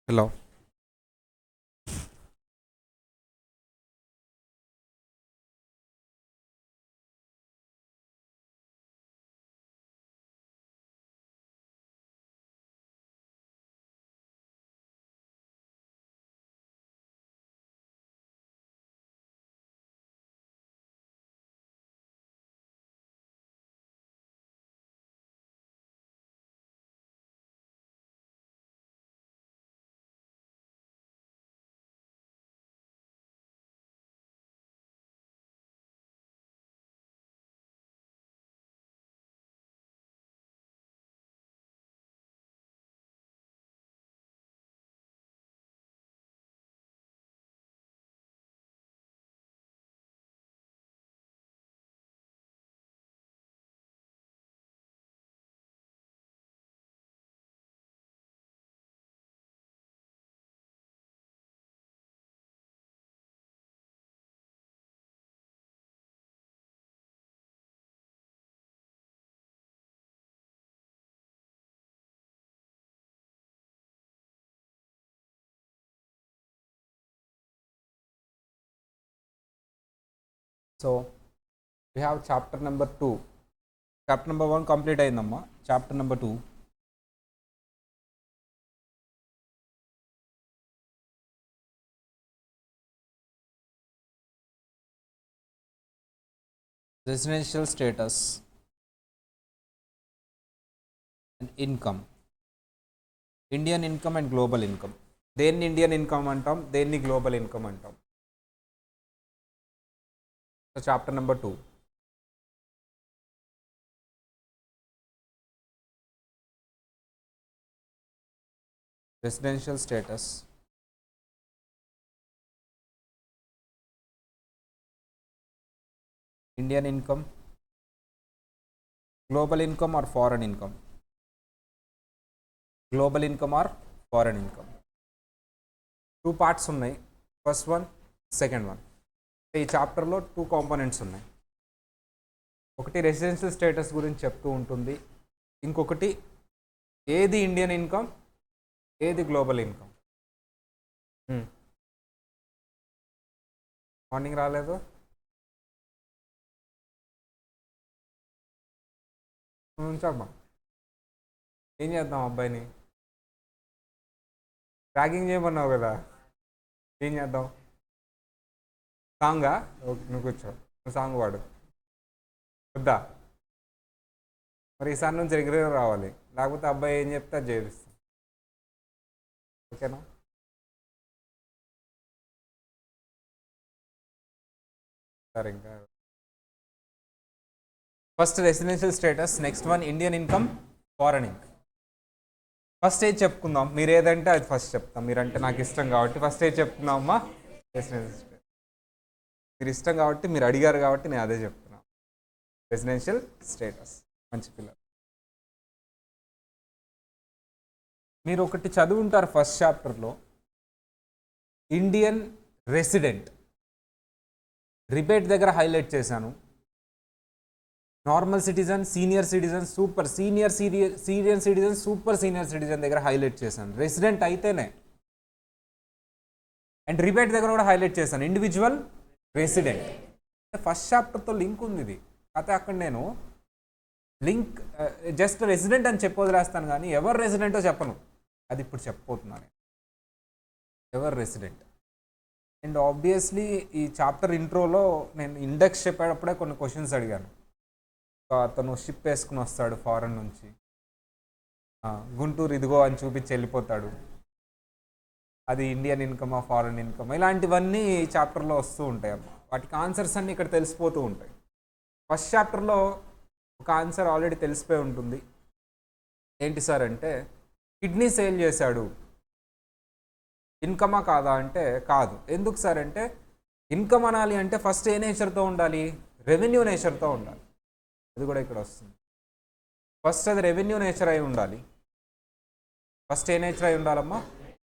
Hello. So we have chapter number 2. Chapter number 1 complete అయిందమ్మా. Chapter number 2. Residential status and income. Indian income and global income. దేన్ని Indian income అంటాం, దేన్ని global income అంటాం. So chapter number 2. Residential status, Indian income, global income or foreign income. Global income or foreign income. 2 parts ఉన్నాయి. First one, second one. ఈ చాప్టర్లో 2 components ఉన్నాయి. ఒకటి residential status గురించి చెప్తూ ఉంటుంది, ఇంకొకటి ఏది ఇండియన్ ఇన్కమ్, ఏది గ్లోబల్ ఇన్కమ్. మార్నింగ్ రాలేదు, ఉంచమ్మా. ఏం చేద్దాం అబ్బాయిని? ర్యాగింగ్ చేయమన్నావు కదా, ఏం చేద్దాం? సాంగా? ఓకే, నువ్వు కూర్చో, నువ్వు సాంగ్ వాడు. వద్దా? మరి ఈసారి నుంచి రెగ్యులర్ రావాలి, లేకపోతే అబ్బాయి ఏం చెప్తే అది చేపిస్తాం. ఓకేనా? సరే, ఇంకా first residential status, next one Indian income, foreign income. First ఏది చెప్పుకుందాం, మీరు ఏదంటే అది ఫస్ట్ చెప్తాం. మీరంటే నాకు ఇష్టం కాబట్టి ఫస్ట్ ఏది చెప్తున్నాం అమ్మా? Residential status. మీరు ఇష్టం కాబట్టి, మీరు అడిగారు కాబట్టి నేను అదే చెప్తున్నాను. Residential status. మంచి పిల్లలు. మీరు ఒకటి చదువుంటారు ఫస్ట్ చాప్టర్లో, ఇండియన్ రెసిడెంట్. రిబేట్ దగ్గర హైలైట్ చేశాను. Normal citizen, senior citizen, super senior citizen, super senior citizen దగ్గర హైలైట్ చేశాను. రెసిడెంట్ అయితేనే. అండ్ రిబేట్ దగ్గర కూడా హైలైట్ చేశాను, ఇండివిజువల్ రెసిడెంట్. ఫస్ట్ చాప్టర్తో లింక్ ఉంది ఇది. అయితే అక్కడ నేను లింక్ జస్ట్ రెసిడెంట్ అని చెప్పి వదిలేస్తాను, కానీ ఎవరు రెసిడెంటో చెప్పను. అది ఇప్పుడు చెప్పబోతున్నాను, ఎవరు రెసిడెంట్. అండ్ ఆబ్వియస్లీ ఈ చాప్టర్ ఇంట్రోలో నేను ఇండెక్స్ చెప్పేటప్పుడే కొన్ని క్వశ్చన్స్ అడిగాను. అతను షిప్ వేసుకుని వస్తాడు ఫారెన్ నుంచి, గుంటూరు ఇదిగో అని చూపించి వెళ్ళిపోతాడు. అది ఇండియన్ ఇన్కమా, ఫారెన్ ఇన్కమ్, ఇలాంటివన్నీ ఈ చాప్టర్లో వస్తూ ఉంటాయి అమ్మా. వాటికి ఆన్సర్స్ అన్నీ ఇక్కడ తెలిసిపోతూ ఉంటాయి. ఫస్ట్ చాప్టర్లో ఒక ఆన్సర్ ఆల్రెడీ తెలిసిపోయి ఉంటుంది. ఏంటి సార్ అంటే, కిడ్నీ సేల్ చేశాడు, ఇన్కమా కాదా అంటే కాదు. ఎందుకు సార్ అంటే, ఇన్కమ్ అనాలి అంటే ఫస్ట్ ఏ నేచర్తో ఉండాలి? రెవెన్యూ నేచర్తో ఉండాలి. అది కూడా ఇక్కడ వస్తుంది. ఫస్ట్ అది రెవెన్యూ నేచర్ అయి ఉండాలి. ఫస్ట్ ఏ నేచర్ అయి ఉండాలమ్మా?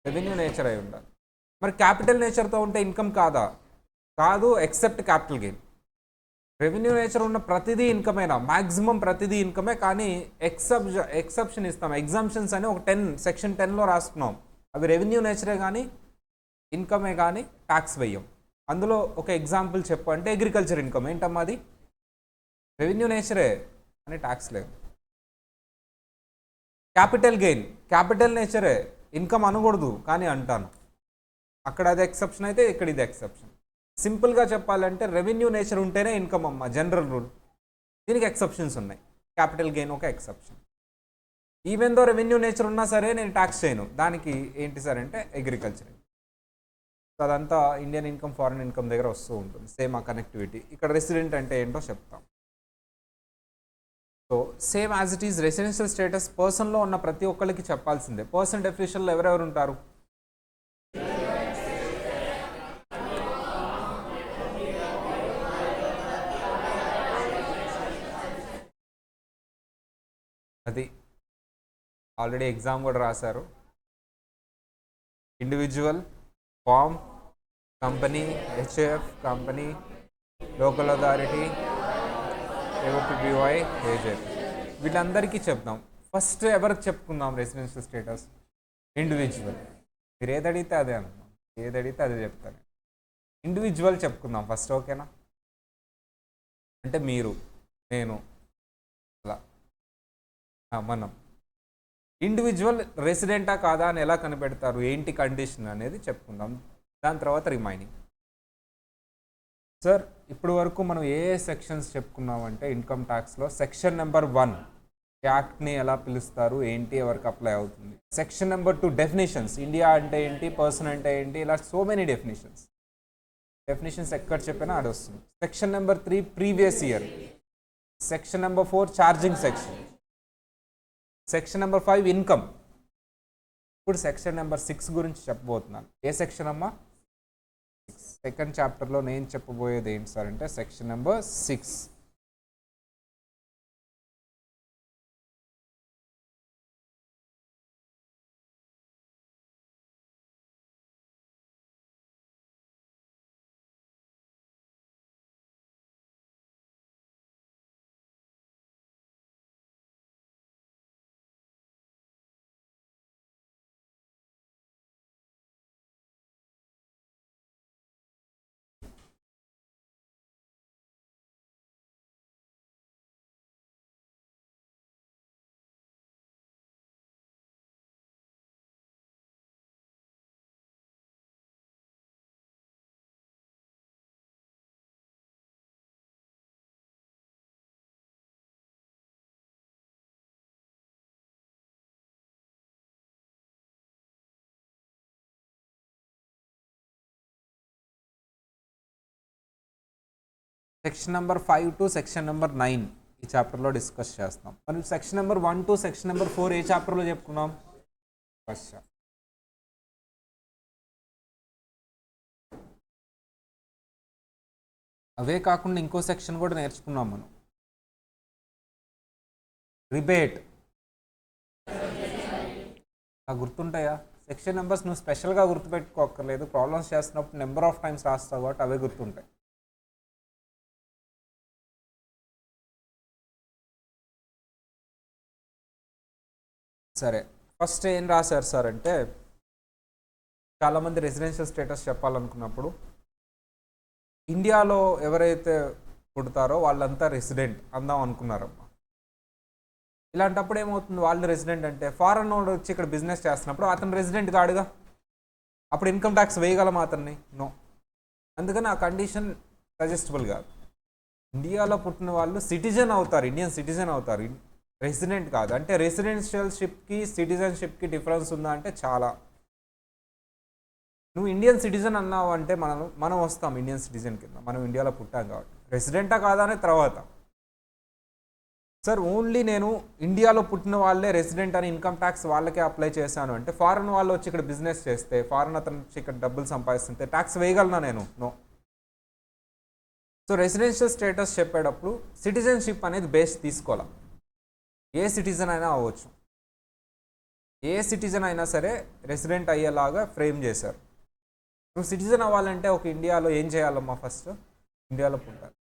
రెవెన్యూ నేచర్ అయి ఉండాలి. మరి క్యాపిటల్ నేచర్తో ఉంటే ఇన్కమ్ కాదా? కాదు, except capital gain. Revenue nature ఉన్న ప్రతిదీ ఇన్కమేనా? మ్యాక్సిమం ప్రతిదీ ఇన్కమే, కానీ ఎక్సెప్షన్ ఇస్తాం. ఎగ్జామ్షన్స్ అని ఒక 10 సెక్షన్ 10లో రాసుకున్నాం. అవి రెవెన్యూ నేచరే కానీ ఇన్కమే కానీ ట్యాక్స్ వేయం. అందులో ఒక ఎగ్జాంపుల్ చెప్పు అంటే అగ్రికల్చర్ ఇన్కమ్ ఏంటమ్మా అది రెవెన్యూ నేచరే కానీ ట్యాక్స్ లేవు. క్యాపిటల్ గెయిన్ క్యాపిటల్ నేచరే ఇన్కమ్ అనకూడదు కానీ అంటాను, అక్కడ అది ఎక్సెప్షన్ అయితే ఇక్కడ ఇది ఎక్సెప్షన్. సింపుల్గా చెప్పాలంటే రెవెన్యూ నేచర్ ఉంటేనే ఇన్కమ్ అమ్మ జనరల్ రూల్, దీనికి ఎక్సెప్షన్స్ ఉన్నాయి. క్యాపిటల్ గెయిన్ ఒక exception. Even though revenue nature ఉన్నా సరే నేను ట్యాక్స్ చేయను, దానికి ఏంటి సార్ అంటే అగ్రికల్చర్. సో అదంతా ఇండియన్ ఇన్కమ్ ఫారిన్ ఇన్కమ్ దగ్గర వస్తూ ఉంటుంది సేమ్ ఆ కనెక్టివిటీ. ఇక్కడ రెసిడెంట్ అంటే ఏంటో చెప్తాం. So same as it is residential status పర్సన్లో ఉన్న ప్రతి ఒక్కరికి చెప్పాల్సిందే. పర్సన్ డెఫినేషన్లో ఎవరెవరు ఉంటారు? అది ఆల్రెడీ ఎగ్జామ్ కూడా రాశారు. Individual, firm, company, HF, company, local authority, AOPBOI, AZ, వీళ్ళందరికీ చెప్దాం. ఫస్ట్ ఎవరికి చెప్పుకుందాం రెసిడెన్షియల్ స్టేటస్? ఇండివిజువల్. మీరు ఏది అడిగితే అదే అనుకున్నాం, ఏది అడిగితే అదే చెప్తాను. ఇండివిజువల్ చెప్పుకుందాం ఫస్ట్, ఓకేనా? అంటే మీరు, నేను, అలా మనం. ఇండివిజువల్ రెసిడెంటా కాదా అని ఎలా కనిపెడతారు, ఏంటి కండిషన్ అనేది చెప్పుకుందాం. దాని తర్వాత రిమైనింగ్. సార్ ఇప్పుడు వరకు మనం ఏ సెక్షన్స్ చెప్పుకున్నామంటే ఇన్కమ్ ట్యాక్స్లో సెక్షన్ నెంబర్ 1 యాక్ట్ని ఎలా పిలుస్తారు, ఏంటి, ఎవరికి అప్లై అవుతుంది. సెక్షన్ నెంబర్ 2 డెఫినేషన్స్, ఇండియా అంటే ఏంటి, పర్సన్ అంటే ఏంటి, ఇలా సో మెనీ డెఫినేషన్స్ ఎక్కడ చెప్పినా అది వస్తుంది. Section number 3 previous year. Section number 4 charging section. Section number 5 income. ఇప్పుడు సెక్షన్ నెంబర్ 6 గురించి చెప్పబోతున్నాను. ఏ సెక్షన్ అమ్మా? సెకండ్ చాప్టర్లో నేను చెప్పబోయేది ఏంటి సార్ అంటే section number 6. Section number 5 to section number 9 ఈ చాప్టర్లో డిస్కస్ చేస్తాం. మరి section number 1 to section number 4 ఏ చాప్టర్లో చెప్పుకున్నాం? First chapter. అవే కాకుండా ఇంకో సెక్షన్ కూడా నేర్చుకున్నాం మనం, రిబేట్. గుర్తుంటాయా section numbers? నువ్వు స్పెషల్గా గుర్తుపెట్టుకోక్కర్లేదు, ప్రాబ్లమ్స్ చేస్తున్నప్పుడు నెంబర్ ఆఫ్ టైమ్స్ రాస్తావు కాబట్టి అవే గుర్తుంటాయి. సరే, ఫస్ట్ ఏం రాశారు సార్ అంటే చాలామంది రెసిడెన్షియల్ స్టేటస్ చెప్పాలనుకున్నప్పుడు ఇండియాలో ఎవరైతే పుడతారో వాళ్ళంతా రెసిడెంట్ అందాం అనుకున్నారమ్మా. ఇలాంటప్పుడు ఏమవుతుంది, వాళ్ళు రెసిడెంట్ అంటే ఫారెన్ వాడు వచ్చి ఇక్కడ బిజినెస్ చేస్తున్నప్పుడు అతను రెసిడెంట్ కాడుగా, అప్పుడు ఇన్కమ్ ట్యాక్స్ వేయగలం అతన్ని? నో. అందుకని ఆ కండిషన్ సజెస్టబుల్ కాదు. ఇండియాలో పుట్టిన వాళ్ళు సిటిజన్ అవుతారు, ఇండియన్ సిటిజన్ అవుతారు, రెసిడెంట్ కాదు. అంటే రెసిడెన్షియల్షిప్కి సిటిజన్షిప్కి డిఫరెన్స్ ఉందా అంటే చాలా. నువ్వు ఇండియన్ సిటిజన్ అన్నావు అంటే మనం వస్తాం ఇండియన్ సిటిజన్ కింద, మనం ఇండియాలో పుట్టాం కాబట్టి. రెసిడెంటా కాదా అనే తర్వాత. సార్ ఓన్లీ నేను ఇండియాలో పుట్టిన వాళ్ళే రెసిడెంట్ అని ఇన్కమ్ ట్యాక్స్ వాళ్ళకే అప్లై చేశాను అంటే ఫారెన్ వాళ్ళు వచ్చి ఇక్కడ బిజినెస్ చేస్తే, ఫారెన్ అతను వచ్చి ఇక్కడ డబ్బులు సంపాదిస్తుంటే ట్యాక్స్ వేయగలనా నేను? నో. సో రెసిడెన్షియల్ స్టేటస్ చెప్పేటప్పుడు సిటిజన్షిప్ అనేది బేస్ తీసుకోవాలి. ఏ సిటిజన్ అయినా అవ్వచ్చు, ఏ సిటిజన్ అయినా సరే రెసిడెంట్ అయ్యేలాగా ఫ్రేమ్ చేశారు. నువ్వు సిటిజన్ అవ్వాలంటే ఒక ఇండియాలో ఏం చేయాలమ్మా? ఫస్ట్ ఇండియాలో పుట్టాలి.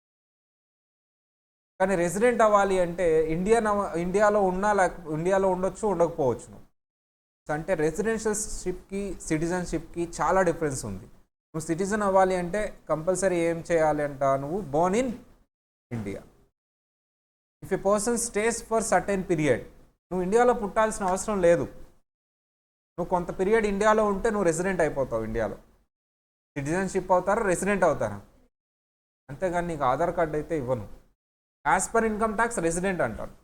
కానీ రెసిడెంట్ అవ్వాలి అంటే ఇండియాలో ఉన్నా ఇండియాలో ఉండొచ్చు, ఉండకపోవచ్చు. నువ్వు అంటే రెసిడెన్షియల్షిప్కి సిటిజన్షిప్కి చాలా డిఫరెన్స్ ఉంది. నువ్వు సిటిజన్ అవ్వాలి అంటే కంపల్సరీ ఏం చేయాలి అంట, నువ్వు Born in India. If a person stays for certain period, నువ్వు ఇండియాలో పుట్టాల్సిన అవసరం లేదు. నువ్వు కొంత పీరియడ్ ఇండియాలో ఉంటే నువ్వు రెసిడెంట్ అయిపోతావు. ఇండియాలో సిటిజన్షిప్ అవుతారా, రెసిడెంట్ అవుతారా, అంతేగాని నీకు ఆధార్ కార్డు అయితే ఇవ్వను. As per income tax resident అంటారు.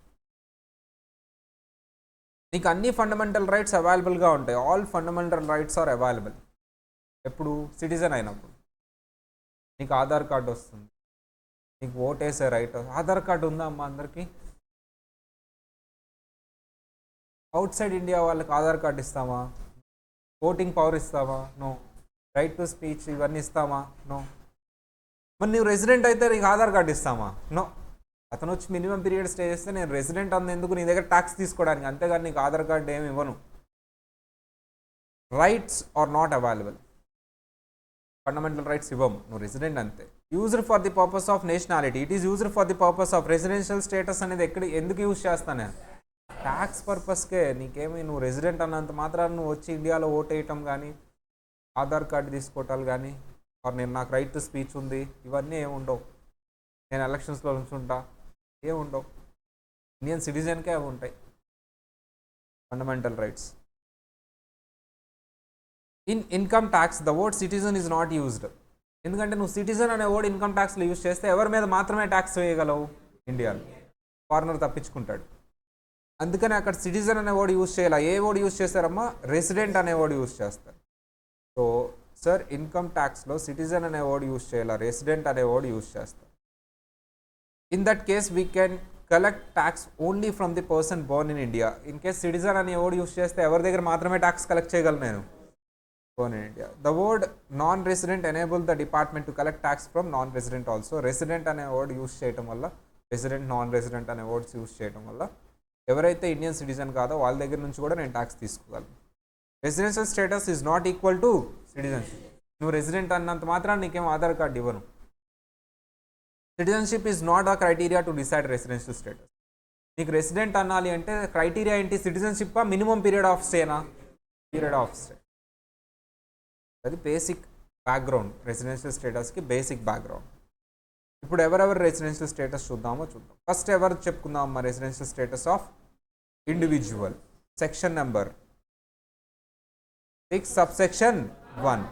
నీకు అన్ని ఫండమెంటల్ రైట్స్ అవైలబుల్గా ఉంటాయి. All fundamental rights are available. ఎప్పుడు సిటిజన్ అయినప్పుడు నీకు ఆధార్ కార్డు వస్తుంది, నీకు ఓట్ వేసే రైట్. ఆధార్ కార్డు ఉందా అమ్మా అందరికీ? అవుట్ సైడ్ ఇండియా వాళ్ళకి ఆధార్ కార్డు ఇస్తామా? ఓటింగ్ పవర్ ఇస్తామా? నో. రైట్ టు స్పీచ్ ఇవన్నీ ఇస్తామా? నో. మరి నువ్వు రెసిడెంట్ అయితే నీకు ఆధార్ కార్డు ఇస్తామా? నో. అతను వచ్చి మినిమం పీరియడ్ స్టే చేస్తే నేను రెసిడెంట్ అన్నందుకు నీ దగ్గర ట్యాక్స్ తీసుకోవడానికి, అంతేగాని నీకు ఆధార్ కార్డు ఏమి ఇవ్వను. Rights are not available. Fundamental rights ఇవ్వము, నువ్వు రెసిడెంట్ అంతే. Used for the purpose of nationality, it is used for the purpose of residential status అనేది ఎందుకు యూజ్ చేస్తాను నేను? ట్యాక్స్ పర్పస్కే. నీకేమి నువ్వు రెసిడెంట్ అన్నంత మాత్రాన్ని నువ్వు వచ్చి ఇండియాలో ఓట్ వేయటం కానీ, ఆధార్ కార్డు తీసుకోవటాలు కానీ, నేను నాకు రైట్ టు స్పీచ్ ఉంది, ఇవన్నీ ఏముండవు. నేను ఎలక్షన్స్లో ఉంచుంటా, ఏముండవు. ఇండియన్ సిటిజన్కే అవి ఉంటాయి fundamental rights. In income tax the word citizen is not used. ఎందుకంటే నువ్వు సిటిజన్ అనే వర్డ్ ఇన్కమ్ ట్యాక్స్లో యూజ్ చేస్తే ఎవరి మీద మాత్రమే ట్యాక్స్ వేయగలవు? ఇండియాలో. ఫారినర్ తప్పించుకుంటాడు. అందుకని అక్కడ సిటిజన్ అనే వర్డ్ యూజ్ చేయాలి. ఏ వర్డ్ యూజ్ చేస్తారమ్మా? రెసిడెంట్ అనే వర్డ్ యూజ్ చేస్తారు. సో సార్ ఇన్కమ్ ట్యాక్స్లో సిటిజన్ అనే వర్డ్ యూజ్ చేయాలి, రెసిడెంట్ అనే వర్డ్ యూజ్ చేస్తారు. In that case we can collect tax only from the person Born in India. In case citizen అనే word use చేస్తే ఎవరి దగ్గర మాత్రమే ట్యాక్స్ కలెక్ట్ చేయగలను? నేను Born in India. The word non resident enable the department to collect tax from non resident also. Resident అనే word use చేయడం వల్ల, రెసిడెంట్ నాన్ రెసిడెంట్ అనే వర్డ్స్ యూజ్ చేయడం వల్ల ఎవరైతే ఇండియన్ సిటిజన్ కాదో వాళ్ళ దగ్గర నుంచి కూడా నేను ట్యాక్స్ తీసుకోగలను. Residential status is not equal to citizenship. నువ్వు రెసిడెంట్ అన్నంత మాత్రం నీకేం ఆధార్ కార్డు ఇవ్వను. Citizenship is not a criteria to decide residential status. నీకు రెసిడెంట్ అనాలి అంటే క్రైటీరియా ఏంటి? సిటిజన్షిప్ మినిమం పీరియడ్ ఆఫ్ స్టేనా? Period of stay. అది బేసిక్ బ్యాక్గ్రౌండ్. రెసిడెన్షియల్ స్టేటస్కి బేసిక్ బ్యాక్గ్రౌండ్. ఇప్పుడు ఎవరెవరు రెసిడెన్షియల్ స్టేటస్ చూద్దాం. ఫస్ట్ ఎవరు చెప్పుకుందాం అమ్మా? Residential status of individual. Section number 6 subsection 1.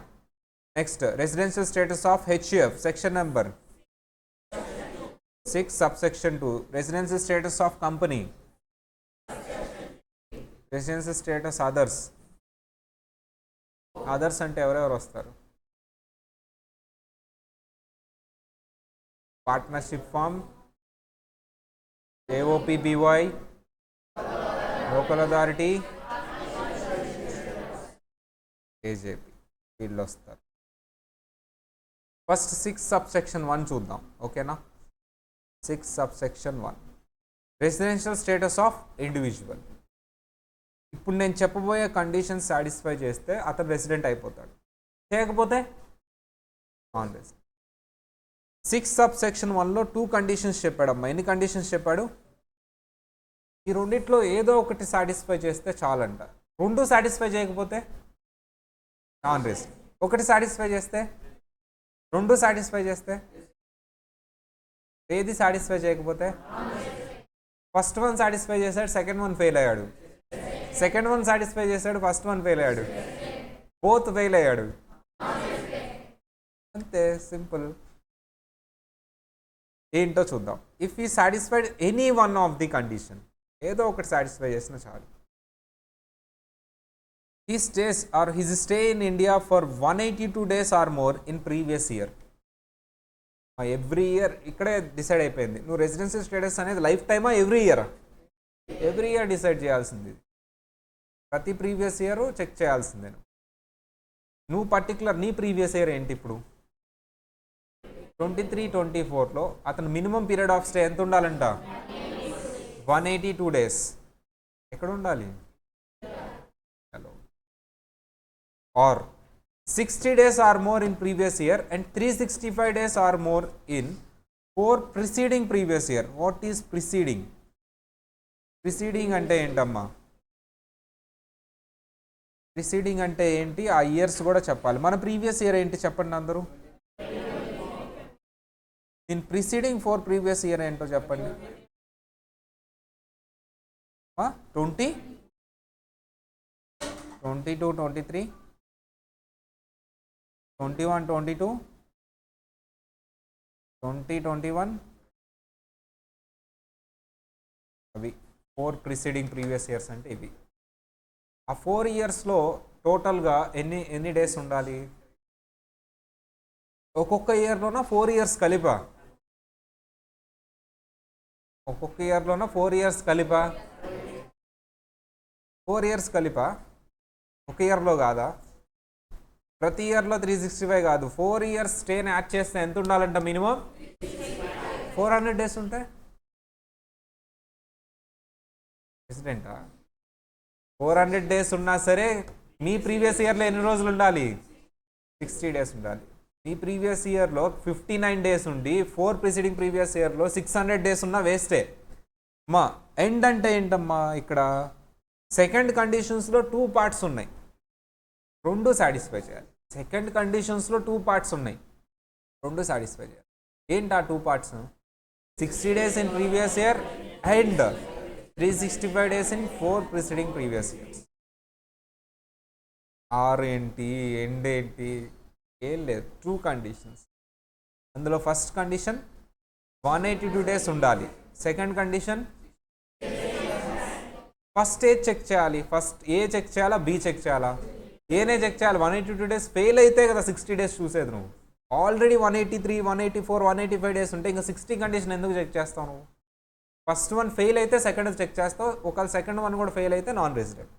Next residential status of HUF. Section number 6 subsection 2. Residential status of company. Residential status others. Others అంటే ఎవరెవరు వస్తారు? Partnership firm, ఏఓపిబివై, local authority, AJP, వీళ్ళు వస్తారు. First 6 subsection 1 చూద్దాం. ఓకేనా? 6 subsection 1 residential status of individual. ఇప్పుడు నేను చెప్పబోయే కండిషన్స్ సాటిస్ఫై చేస్తే అతను రెసిడెంట్ అయిపోతాడు, చేయకపోతే నాన్ రెసిడెంట్. 6 సబ్సెక్షన్ 1లో 2 కండిషన్స్ చెప్పాడమ్మా. ఎన్ని కండిషన్స్ చెప్పాడు? ఈ రెండిట్లో ఏదో ఒకటి సాటిస్ఫై చేస్తే చాలంట. 2 సాటిస్ఫై చేయకపోతే నాన్ రెసిడెంట్. 1 సాటిస్ఫై చేస్తే, 2 సాటిస్ఫై చేస్తే, ఏది సాటిస్ఫై చేయకపోతే? ఫస్ట్ 1 సాటిస్ఫై చేశాడు, సెకండ్ 1 ఫెయిల్ అయ్యాడు. సెకండ్ 1 సాటిస్ఫై చేశాడు, ఫస్ట్ 1 ఫెయిల్ అయ్యాడు. బోత్ ఫెయిల్ అయ్యాడు. అంతే, సింపుల్. ఏంటో చూద్దాం. If he satisfied any one of the condition, ఏదో ఒకటి సాటిస్ఫై చేసిన చాలు. He stays or his stay in India for 182 days or more in previous year. Every year ఇక్కడే డిసైడ్ అయిపోయింది. నువ్వు రెసిడెన్షియల్ స్టేటస్ అనేది లైఫ్ టైమా every year? Every year decide చేయాల్సింది. ప్రతి ప్రీవియస్ ఇయర్ చెక్ చేయాల్సిందే. నువ్వు పర్టికులర్ నీ ప్రీవియస్ ఇయర్ ఏంటి? ఇప్పుడు 23-24లో అతను మినిమం పీరియడ్ ఆఫ్ స్టే ఎంత ఉండాలంట? 182 days. ఎక్కడ ఉండాలి? Hello. Or 60 days or more in previous year and 365 days or more in 4 preceding previous year. What is preceding? Preceding అంటే ఏంటమ్మా? ప్రిసీడింగ్ అంటే ఏంటి, ఆ ఇయర్స్ కూడా చెప్పాలి. మన ప్రీవియస్ ఇయర్ ఏంటి చెప్పండి అందరూ. దీని ప్రిసీడింగ్ ఫోర్ ప్రీవియస్ ఇయర్ ఏంటో చెప్పండి. 20, 22, 23, 21, 22, 20, 21. అవి 4 ప్రిసీడింగ్ ప్రీవియస్ ఇయర్స్ అంటే ఇవి. ఆ 4 ఇయర్స్లో టోటల్గా ఎన్ని డేస్ ఉండాలి? ఒక్కొక్క ఇయర్లోన 4 ఇయర్స్ కలిపా? ఒక్కొక్క ఇయర్లోన 4 ఇయర్స్ కలిపా? 4 ఇయర్స్ కలిపా? ఒక ఇయర్లో కాదా? ప్రతి ఇయర్లో 365 కాదు, 4 ఇయర్స్ స్టేని యాడ్ చేస్తే ఎంత ఉండాలంట మినిమం? 400 డేస్ ఉంటాయి. ప్రెసిడెంటా 400 డేస్ ఉన్నా సరే మీ ప్రీవియస్ ఇయర్లో ఎన్ని రోజులు ఉండాలి? 60 డేస్ ఉండాలి. మీ ప్రీవియస్ ఇయర్లో 59 డేస్ ఉండి 4 ప్రిసీడింగ్ ప్రీవియస్ ఇయర్లో 600 డేస్ ఉన్నా వేస్టే. మా ఎండ్ అంటే ఏంటమ్మా? ఇక్కడ సెకండ్ కండిషన్స్లో 2 పార్ట్స్ ఉన్నాయి, 2 సాటిస్ఫై చేయాలి. సెకండ్ కండిషన్స్లో 2 పార్ట్స్ ఉన్నాయి, 2 సాటిస్ఫై చేయాలి. ఏంటి ఆ 2 parts? 60 days in previous year and 365 days in 4 preceding previous years. Or ఏంటి, ఎండ్ ఏంటి, ఏం లేదు, 2 కండిషన్స్. అందులో ఫస్ట్ కండిషన్ 182 డేస్ ఉండాలి. Second condition first A check చేయాలి. ఫస్ట్ ఏ చెక్ చేయాలా, బి చెక్ చేయాలా? ఏనే చెక్ చేయాలి. 182 డేస్ ఫెయిల్ అయితే కదా 60 డేస్ చూసేది నువ్వు. ఆల్రెడీ 183, 184, 185 డేస్ ఉంటే ఇంకా 60 కండిషన్ ఎందుకు చెక్ చేస్తావు నువ్వు? ఫస్ట్ వన్ ఫెయిల్ అయితే సెకండ్ చెక్ చేస్తావు, ఒకవేళ సెకండ్ వన్ కూడా ఫెయిల్ అయితే నాన్ రెసిడెంట్.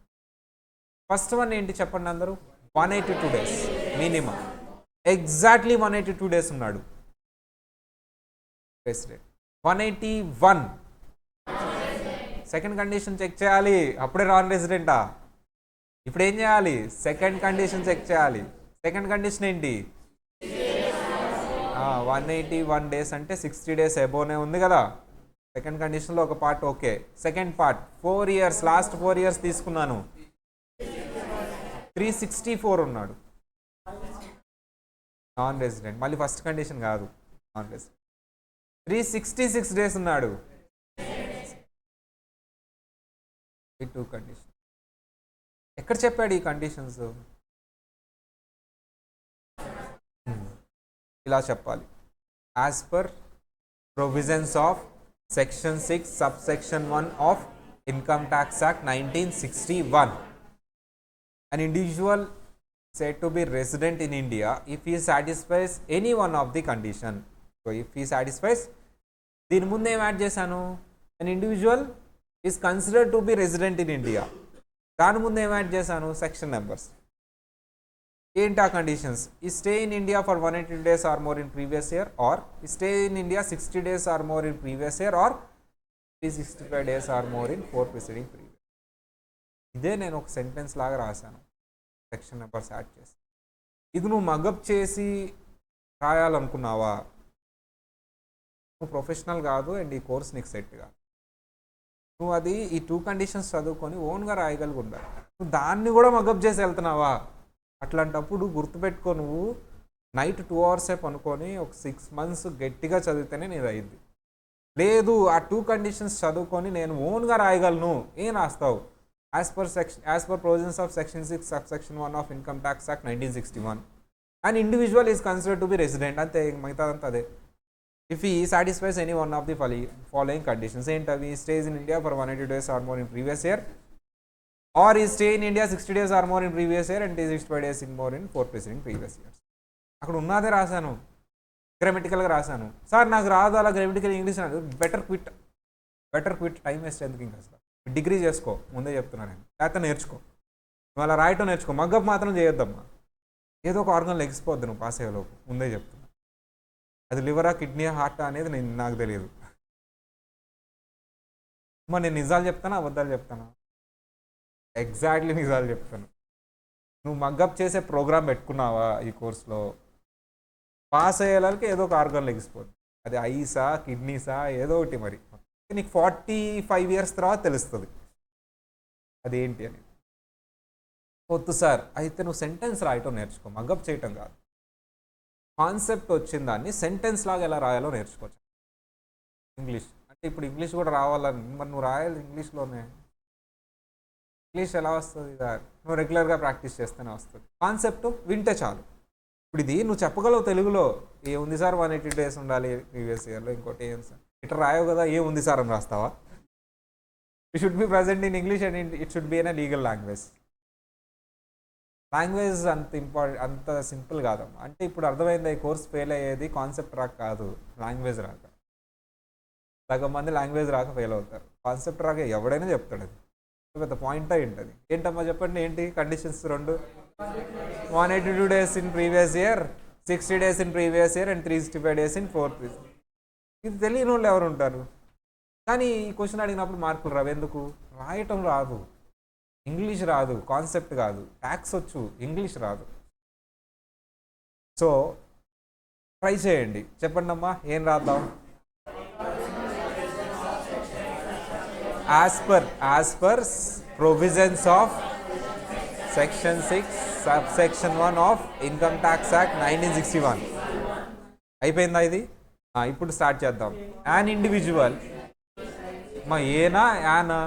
ఫస్ట్ వన్ ఏంటి చెప్పండి అందరూ? 182 డేస్ మినిమం. ఎగ్జాక్ట్లీ 182 డేస్ ఉన్నాడు రెసిడెంట్. 181 సెకండ్ కండిషన్ చెక్ చేయాలి, అప్పుడే నాన్ రెసిడెంటా? ఇప్పుడు ఏం చేయాలి? సెకండ్ కండిషన్ చెక్ చేయాలి. సెకండ్ కండిషన్ ఏంటి? 181 డేస్ అంటే 60 డేస్ అబోనే ఉంది కదా. సెకండ్ కండిషన్లో ఒక part okay. Second part 4 years, last 4 years తీసుకున్నాను, 364 ఉన్నాడు, నాన్ రెసిడెంట్. మళ్ళీ ఫస్ట్ కండిషన్ కాదు, నాన్ రెసిడెంట్. 366 డేస్ ఉన్నాడు, ఈ 2 కండిషన్. ఎక్కడ చెప్పాడు ఈ కండిషన్స్? ఇలా చెప్పాలి. As per provisions of section 6 subsection 1 of income tax act 1961, an individual said to be resident in India if he satisfies any one of the condition. So if he satisfies, దీని ముందు ఏం add చేశాను? an individual is considered to be resident in India. దాని ముందు ఏం add చేశాను? Section numbers. ఏంటి ఆ కండిషన్స్? ఈ stay in India for 180 days or more in previous year, or stay in India 60 days or more in previous year, or 365 days or more in 4 preceding previous. ఇదే నేను ఒక sentence లాగా రాశాను, section numbers add చేసి. ఇది నువ్వు mug up చేసి రాయాలనుకున్నావా? నువ్వు ప్రొఫెషనల్ కాదు అండ్ ఈ కోర్స్ నీకు సెట్ కాదు. నువ్వు అది ఈ 2 కండిషన్స్ చదువుకొని ఓన్గా రాయగలిగి ఉండాలి. నువ్వు దాన్ని కూడా మగప్ చేసి వెళ్తున్నావా? అట్లాంటప్పుడు గుర్తుపెట్టుకో, నువ్వు నైట్ 2 అవర్సే పనుకొని ఒక 6 months గట్టిగా చదివితేనే నీది అయింది. లేదు, ఆ 2 కండిషన్స్ చదువుకొని నేను ఓన్గా రాయగలను, ఏం రాస్తావు? As per provisions of section 6 subsection 1 of income tax act 1961, and individual is considered to be resident. అంతే, మిగతాదంతా అదే. If he satisfies any one of the following conditions. ఏంటవి? Stays in India for 180 days or more in previous year, or he stay in India 60 days or more in previous year and 365 days in more in 4 preceding previous years. అక్కడ ఉన్నదే రాశాను, గ్రామటికల్గా రాశాను. Sir నాకు రాదు అలా grammatical English రాదు. Better quit, time waste ఎందుకు ఇంకా అసలు. డిగ్రీ చేసుకో, ముందే చెప్తున్నాను నేను. లేకపోతే నేర్చుకో, నువ్వు అలా రాయటం నేర్చుకో. మగ్గప్ మాత్రం చేయొద్దమ్మా. ఏదో ఒక ఆర్గన్ లెగిసిపోద్ది నువ్వు పాస్ అయ్యేలోపు, ముందే చెప్తున్నా. అది లివరా, కిడ్నీ, హార్ట్ అనేది నాకు తెలియదు. అమ్మా నేను నిజాలు చెప్తానా అబద్ధాలు చెప్తానా? ఎగ్జాక్ట్లీ నిజాలు చెప్తాను. నువ్వు మగ్గప్ చేసే ప్రోగ్రామ్ పెట్టుకున్నావా ఈ కోర్సులో? పాస్ అయ్యేలాకి ఏదో ఒక ఆర్గన్ లెగిసిపోద్ది. అది ఐసా, కిడ్నీసా, ఏదో ఒకటి. మరి నీకు 45 years తర్వాత తెలుస్తుంది అదేంటి అని. వద్దు సార్ అయితే నువ్వు సెంటెన్స్ రాయటం నేర్చుకో, మగ్గప్ చేయటం కాదు. కాన్సెప్ట్ వచ్చిన దాన్ని సెంటెన్స్ లాగా ఎలా రాయాలో నేర్చుకోవచ్చు. ఇంగ్లీష్ అంటే ఇప్పుడు ఇంగ్లీష్ కూడా రావాలని మరి నువ్వు రాయాలి ఇంగ్లీష్లోనే. ఇంగ్లీష్ ఎలా వస్తుంది? నువ్వు రెగ్యులర్గా ప్రాక్టీస్ చేస్తేనే వస్తుంది. కాన్సెప్ట్ వింటే చాలు. ఇప్పుడు ఇది నువ్వు చెప్పగలవు తెలుగులో, ఏముంది సార్ 180 days ఉండాలి ప్రీవియస్ ఇయర్లో, ఇంకోటి ఏం సార్ ఇట్లా రాయవు కదా, ఏముంది సార్ అని రాస్తావా? It should be present in English and it should be in a legal language. Language అంత అంత సింపుల్ కాదమ్మా. అంటే ఇప్పుడు అర్థమైంది, ఈ కోర్స్ ఫెయిల్ అయ్యేది కాన్సెప్ట్ రాక కాదు, లాంగ్వేజ్ రాక. సగం మంది లాంగ్వేజ్ రాక ఫెయిల్ అవుతారు, కాన్సెప్ట్ రాక ఎవడైనా చెప్తాడు. అది పెద్ద పాయింట్ అయి ఉంటుంది. ఏంటమ్మా చెప్పండి, ఏంటి కండిషన్స్ రెండు? 182 days in previous year, 60 days in previous year and 365 days in fourth. ఇది తెలియని వాళ్ళు ఎవరు ఉంటారు? కానీ ఈ క్వశ్చన్ అడిగినప్పుడు మార్కులు రావు. ఎందుకు? రాయటం రాదు, ఇంగ్లీష్ రాదు, కాన్సెప్ట్ కాదు. ట్యాక్స్ వచ్చు, ఇంగ్లీష్ రాదు. సో ట్రై చేయండి. చెప్పండి అమ్మా, ఏం రాద్దాం? As per provisions of section 6 subsection 1 of income tax act 1961. అయిపోయిందా ఇది? ఇప్పుడు స్టార్ట్ చేద్దాం. యాన్ ఇండివిజువల్, మా ఏనా యానా?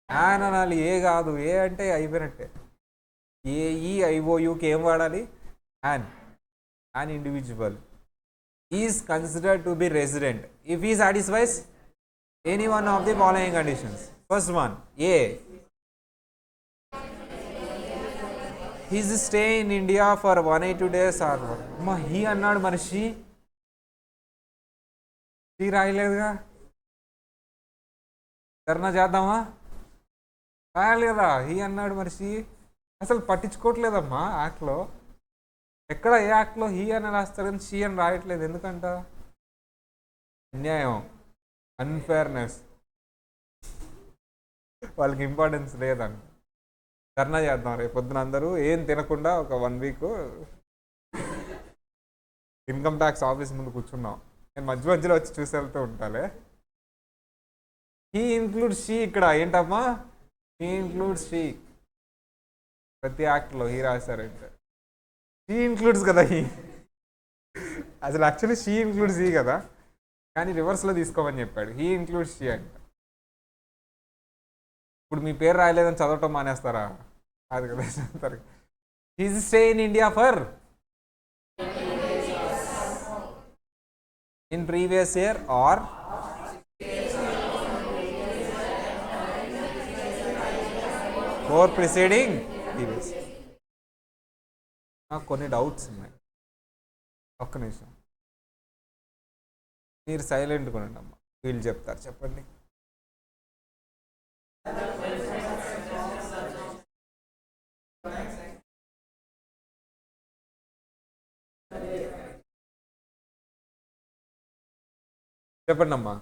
యాన్ అనాలి, ఏ కాదు. ఏ అంటే అయిపోయినట్టే. AEIOUకి ఏం వాడాలి? An individual is considered to be resident if he satisfies any one of the following conditions. First one, A he's stay in India for 182 days or. అమ్మా హీ అన్నాడు, మరి షీ రాయలేదుగా. ధర్నా చేద్దామా? రాయాలి కదా. హీ అన్నాడు, మరి షీ అసలు పట్టించుకోవట్లేదమ్మా యాక్ట్లో. ఎక్కడ ఏ యాక్ట్లో హీ అని రాస్తారు కానీ షీ అని రాయట్లేదు. ఎందుకంట? అన్యాయం, అన్ఫేర్నెస్, వాళ్ళకి ఇంపార్టెన్స్ లేదంట. ధర్నా చేద్దాం రేపు పొద్దున అందరూ ఏం తినకుండా ఒక 1 week ఇన్కమ్ ట్యాక్స్ ఆఫీస్ ముందు కూర్చున్నాం. నేను మధ్య మధ్యలో వచ్చి చూసి వెళ్తూ ఉంటాలే. He includes she. ఇక్కడ ఏంటమ్మా? He includes she. ప్రతి యాక్ట్లో హీ రాశారంటే షీ ఇంక్లూడ్స్ కదా. హీ అసలు యాక్చువల్లీ షీ ఇంక్లూడ్స్ హీ కదా, కానీ రివర్స్లో తీసుకోమని చెప్పాడు. హీ ఇంక్లూడ్స్ షీ అంట. ఇప్పుడు మీ పేరు రాయలేదని చదవటం మానేస్తారా? అది కదా చదువుతారు. His stay in India for in previous year or four preceding years. నాకు కొన్ని డౌట్స్ ఉన్నాయి, ఒక్క నిమిషం మీరు సైలెంట్గా ఉండండి అమ్మా, వీళ్ళు చెప్తారు. చెప్పండి. చెప్పండి అమ్మా.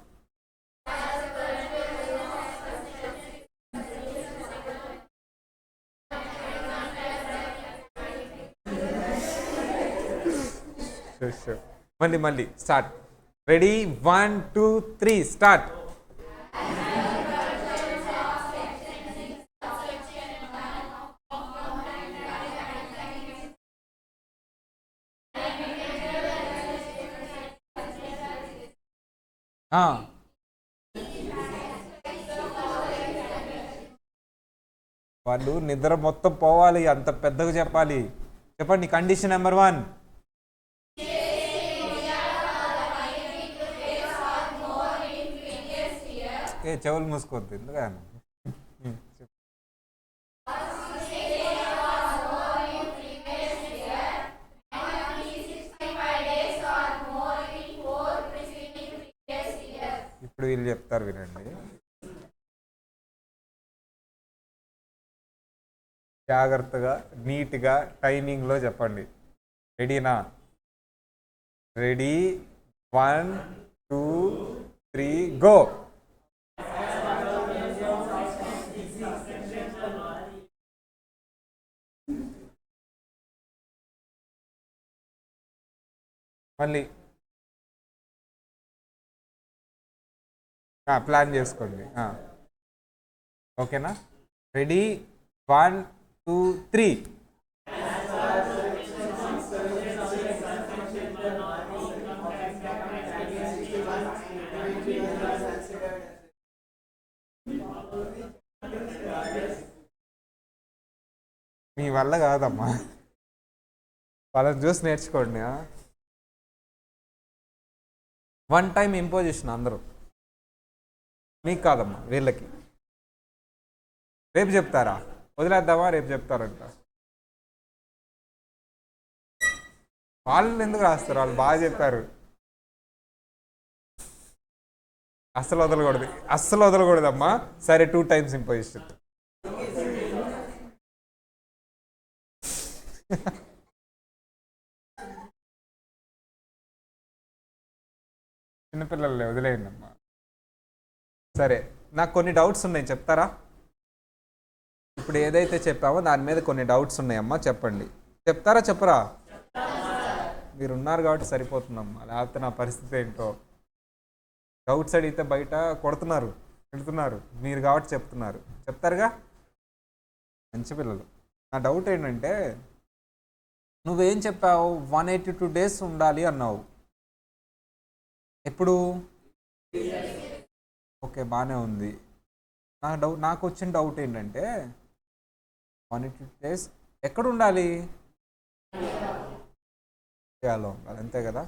మళ్ళీ స్టార్ట్. Ready, 1 2 3 start. వాళ్ళు నిద్ర మొత్తం పోవాలి, అంత పెద్దగా చెప్పాలి. చెప్పండి. కండిషన్ నెంబర్ 1, చెవులు మూసుకోవద్దు ఎందుకు? ఇప్పుడు వీళ్ళు చెప్తారు, వినండి. జాగ్రత్తగా నీట్గా టైమింగ్లో చెప్పండి. రెడీనా? Ready, 1 2 3 go. మళ్ళీ ప్లాన్ చేసుకోండి. ఓకేనా? రెడీ, 1 2 3. మీ వల్ల కాదమ్మా, వాళ్ళని చూసి నేర్చుకోండి. 1 టైం ఇంపోజిషన్ అందరూ, మీకు కాదమ్మా వీళ్ళకి. రేపు చెప్తారా? వదిలేద్దామా? రేపు చెప్తారంట. వాళ్ళు ఎందుకు రాస్తారు? వాళ్ళు బాగా చెప్పారు. అస్సలు వదలకూడదు, అస్సలు వదలకూడదమ్మా. సరే 2 టైమ్స్ ఇంపోజిషన్. చిన్నపిల్లలే, వదిలేయండి అమ్మా. సరే, నాకు కొన్ని డౌట్స్ ఉన్నాయి, చెప్తారా? ఇప్పుడు ఏదైతే చెప్పామో దాని మీద కొన్ని డౌట్స్ ఉన్నాయమ్మా, చెప్పండి. చెప్తారా చెప్పరా? మీరు ఉన్నారు కాబట్టి సరిపోతుందమ్మా, లేకపోతే నా పరిస్థితి ఏంటో. డౌట్స్ అడిగితే బయట కొడుతున్నారు, తిడుతున్నారు. మీరు కాబట్టి చెప్తున్నారు. చెప్తారుగా, మంచి పిల్లలు. నా డౌట్ ఏంటంటే, నువ్వేం చెప్పావు? 182 days ఉండాలి అన్నావు. ఎప్పుడు? ఓకే, బాగానే ఉంది. నాకు వచ్చిన డౌట్ ఏంటంటే, 182 days ఎక్కడ ఉండాలి? ఇండియాలో ఉండాలి, అంతే కదా?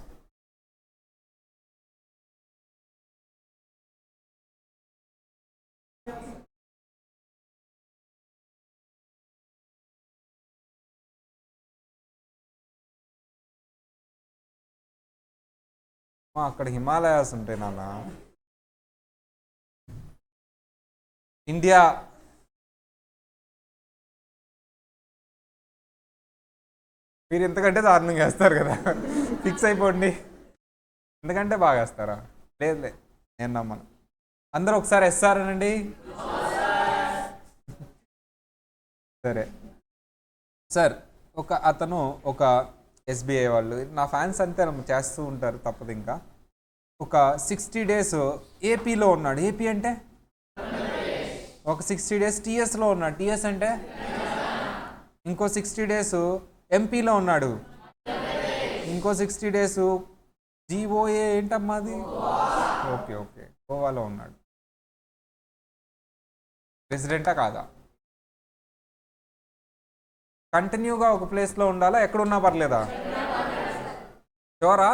అక్కడ హిమాలయాస్ ఉంటాయి నాన్న. ఇండియా మీరు ఎంతకంటే దారుణంగా వేస్తారు కదా, ఫిక్స్ అయిపోండి. ఎందుకంటే బాగా వేస్తారా? లేదులే, నేను నమ్మను. అందరూ ఒకసారి వేస్తారనండి. సరే సార్, అతను ఒక ఎస్బీఐ వాళ్ళు, నా ఫ్యాన్స్ అంతే చేస్తూ ఉంటారు, తప్పదు. ఇంకా ఒక 60 days ఏపీలో ఉన్నాడు. ఏపీ అంటే ఒక 60 days టీఎస్లో ఉన్నాడు. టీఎస్ అంటే ఇంకో 60 days ఎంపీలో ఉన్నాడు. ఇంకో 60 days జీఓఏ ఏంటమ్మా అది? ఓకే ఓకే, గోవాలో ఉన్నాడు. ప్రెసిడెంటా కాదా? కంటిన్యూగా ఒక ప్లేస్లో ఉండాలా? ఎక్కడున్నా పర్లేదా? షూరా?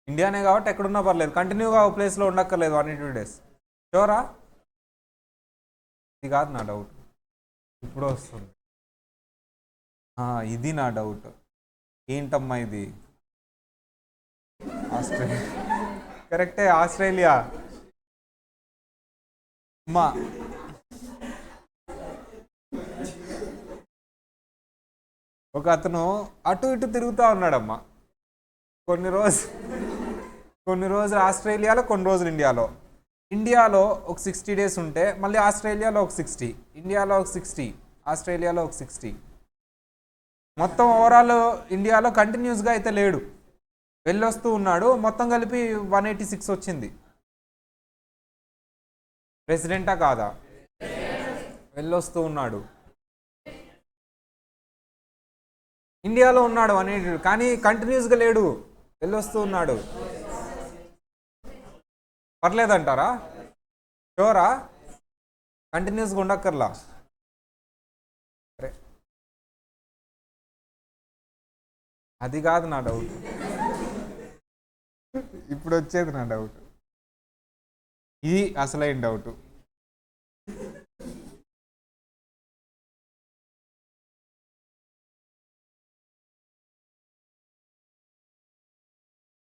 ఇండియానే కాబట్టి ఎక్కడున్నా పర్లేదు, కంటిన్యూగా ఒక ప్లేస్లో ఉండక్కర్లేదు 182 days. షూరా? ఇది కాదు నా డౌట్, ఇప్పుడు వస్తుంది. ఇది నా డౌట్. ఏంటమ్మా ఇది? ఆస్ట్రేలియా కరెక్టే, ఆస్ట్రేలియా. అమ్మా ఒక అతను అటు ఇటు తిరుగుతూ ఉన్నాడమ్మా. కొన్ని రోజులు ఆస్ట్రేలియాలో, కొన్ని రోజులు ఇండియాలో. ఇండియాలో ఒక 60 days ఉంటే మళ్ళీ ఆస్ట్రేలియాలో ఒక 60, ఇండియాలో ఒక 60, ఆస్ట్రేలియాలో ఒక 60. మొత్తం ఓవరాల్ ఇండియాలో కంటిన్యూస్గా అయితే లేడు, వెళ్ళొస్తూ ఉన్నాడు. మొత్తం కలిపి 186 వచ్చింది. ప్రెసిడెంటా కాదా? వెళ్ళొస్తూ ఉన్నాడు. ఇండియాలో ఉన్నాడు 182, కానీ కంటిన్యూస్గా లేడు, వెళ్ళొస్తూ ఉన్నాడు. పర్లేదంటారా? షూరా? కంటిన్యూస్గా ఉండక్కర్లా? సరే, అది కాదు నా డౌట్, ఇప్పుడు వచ్చేది నా డౌట్. ఇది అసలైన డౌట్.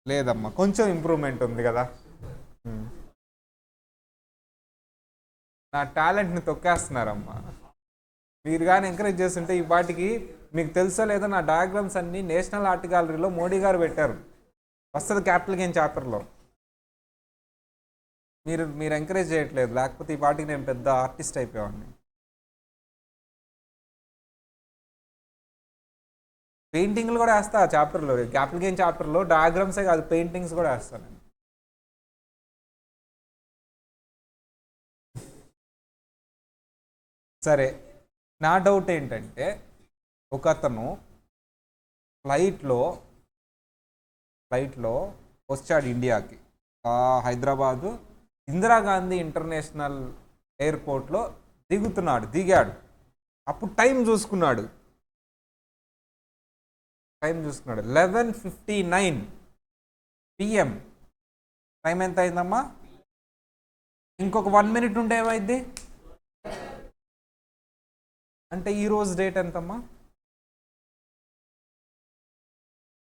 లేదమ్మా, కొంచెం ఇంప్రూవ్మెంట్ ఉంది కదా. నా టాలెంట్ని తొక్కేస్తున్నారమ్మా. మీరు కానీ ఎంకరేజ్ చేస్తుంటే ఈ పాటికి, మీకు తెలుసో లేదో, నా డయాగ్రామ్స్ అన్నీ నేషనల్ ఆర్ట్ గ్యాలరీలో మోడీ గారు పెట్టారు, వస్తుంది క్యాపిటల్ గేమ్ చాప్టర్లో. మీరు ఎంకరేజ్ చేయట్లేదు, లేకపోతే ఈ పాటికి నేను పెద్ద ఆర్టిస్ట్ అయిపోయావాడిని. పెయింటింగ్లు కూడా వేస్తా ఆ చాప్టర్లో, క్యాపిటల్ గేమ్ చాప్టర్లో డయాగ్రామ్సే కాదు, పెయింటింగ్స్ కూడా వేస్తాను నేను. సరే, నా డౌట్ ఏంటంటే ఒక అతను ఫ్లైట్లో వచ్చాడు ఇండియాకి, హైదరాబాదు ఇందిరాగాంధీ ఇంటర్నేషనల్ ఎయిర్పోర్ట్లో దిగాడు. అప్పుడు టైం చూసుకున్నాడు 11:59 PM. టైం ఎంత అయిందమ్మా? ఇంకొక 1 minute ఉంటే ఏమైంది అంటే ఈరోజు డేట్ ఎంతమ్మా?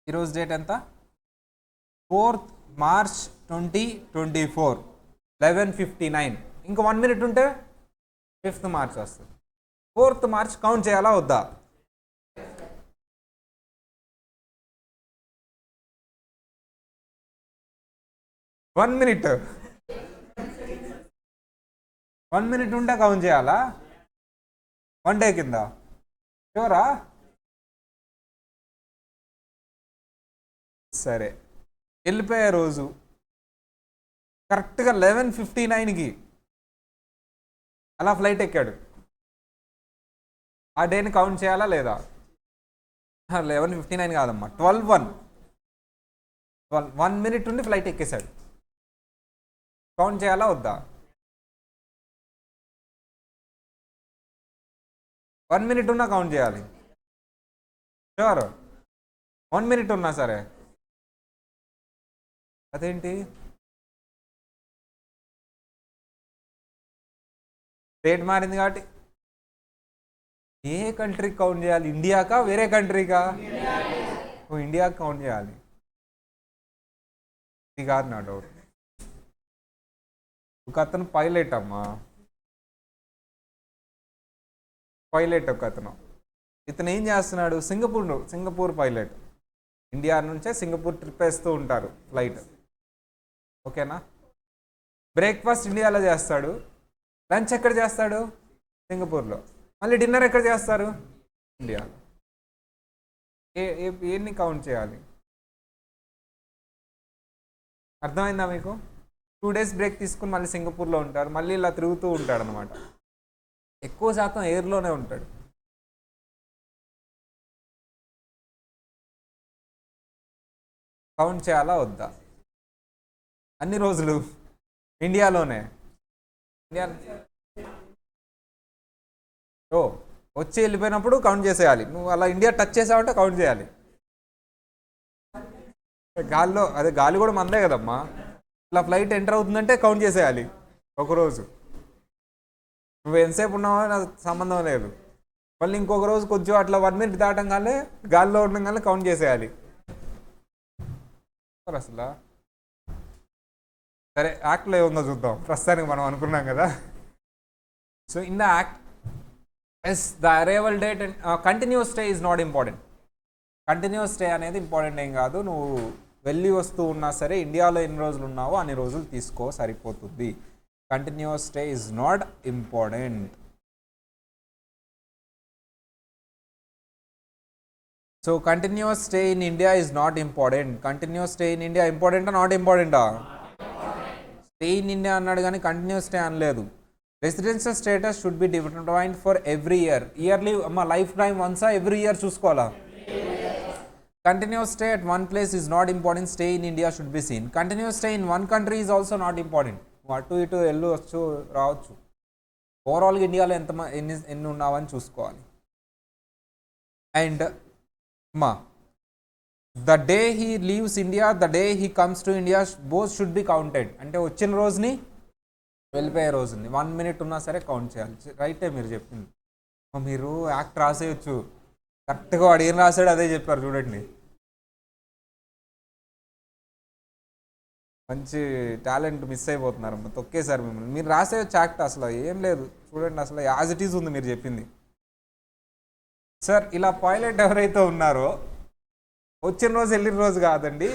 ఈరోజు డేట్ ఎంత? 4th March 2024, 11:59. ఇంకో 1 minute ఉంటే 5th March వస్తుంది. 4th March కౌంట్ చేయాలా వద్దా? వన్ మినిట్ ఉంటే కౌంట్ చేయాలా? 1 day కింద షూరా? సరే, వెళ్ళిపోయే రోజు కరెక్ట్గా 11:59కి అలా ఫ్లైట్ ఎక్కాడు. ఆ డేని కౌంట్ చేయాలా లేదా? 11:59 కాదమ్మా, 1 minute ఉండి ఫ్లైట్ ఎక్కేశాడు. కౌంట్ చేయాలా వద్దా? 1 minute ఉన్నా కౌంట్ చేయాలి. షూర్, 1 minute ఉన్నా సరే. అదేంటి డేట్ మారింది కాబట్టి ఏ కంట్రీకి కౌంట్ చేయాలి? ఇండియాకా వేరే కంట్రీకా? ఇండియాకి కౌంట్ చేయాలి. ఇది కాదు నా డౌట్. ఒక అతను పైలట్ అమ్మా, ఒక అతను. ఇతను ఏం చేస్తున్నాడు? Singapore pilot. ఇండియా నుంచే సింగపూర్ ట్రిప్ వేస్తూ ఉంటారు ఫ్లైట్, ఓకేనా? బ్రేక్ఫాస్ట్ ఇండియాలో చేస్తాడు, లంచ్ ఎక్కడ చేస్తాడు? సింగపూర్లో. మళ్ళీ డిన్నర్ ఎక్కడ చేస్తారు? ఇండియాలో. ఎన్ని కౌంట్ చేయాలి? అర్థమైందా మీకు? 2 days బ్రేక్ తీసుకుని మళ్ళీ సింగపూర్లో ఉంటారు, మళ్ళీ ఇలా తిరుగుతూ ఉంటాడు అనమాట. ఎక్కువ శాతం ఎయిర్లోనే ఉంటాడు. కౌంట్ చేయాలా వద్దా? అన్ని రోజులు ఇండియాలోనే. వచ్చి వెళ్ళిపోయినప్పుడు కౌంట్ చేసేయాలి. నువ్వు అలా ఇండియా టచ్ చేసావంటే కౌంట్ చేయాలి. గాలి కూడా మందే కదమ్మా. ఇలా ఫ్లైట్ ఎంటర్ అవుతుందంటే కౌంట్ చేసేయాలి ఒకరోజు. నువ్వు ఎంతసేపు ఉన్నావో నాకు సంబంధం లేదు. మళ్ళీ ఇంకొక రోజు కొంచెం అట్లా 1 minute దాటంగానే గాలిలో ఉండగానే కౌంట్ చేసేయాలి అసలు. సరే, యాక్ట్లో ఏముందో చూద్దాం. ప్రస్తుతానికి మనం అనుకున్నాం కదా. So in the act the arrival date and continuous stay is not important. Continuous stay అనేది ఇంపార్టెంట్ ఏం కాదు. నువ్వు వెళ్ళి వస్తూ ఉన్నా సరే ఇండియాలో ఎన్ని రోజులు ఉన్నావో అన్ని రోజులు తీసుకో, సరిపోతుంది. Continuous stay is not important. So continuous stay in India is not important. Continuous stay in India ఇంపార్టెంటా నాట్ ఇంపార్టెంటా? స్టే ఇన్ ఇండియా అన్నాడు కానీ కంటిన్యూస్ స్టే అనలేదు. Residential status should be determined for every year. Yearly అమ్మ, life time వన్సా every year చూసుకోవాలా? Continuous stay at one place is not important. Stay in India should be seen. Continuous stay in one country is also not important. అటు ఇటు వెళ్ళొచ్చు రావచ్చు. ఓవరాల్గా ఇండియాలో ఎన్ని ఉన్నావని చూసుకోవాలి. And the day he leaves India, the day he comes to India, both should be counted. అంటే వచ్చిన రోజుని వెళ్ళిపోయే రోజుని 1 minute ఉన్నా సరే కౌంట్ చేయాలి. రైటే మీరు చెప్పింది. మీరు యాక్ట్ రాసేయచ్చు, కరెక్ట్గా వాడు ఏం రాశాడు అదే చెప్పారు. చూడండి, మంచి టాలెంట్ మిస్ అయిపోతున్నారు. తొక్కేశారు మిమ్మల్ని. మీరు రాసేయచ్చు యాక్ట్, అసలు ఏం లేదు. చూడండి, అసలు యాజ్ ఇట్ ఈజ్ ఉంది మీరు చెప్పింది. సార్, ఇలా పైలట్ ఎవరైతే ఉన్నారో వచ్చిన రోజు వెళ్ళిన రోజు కాదండి,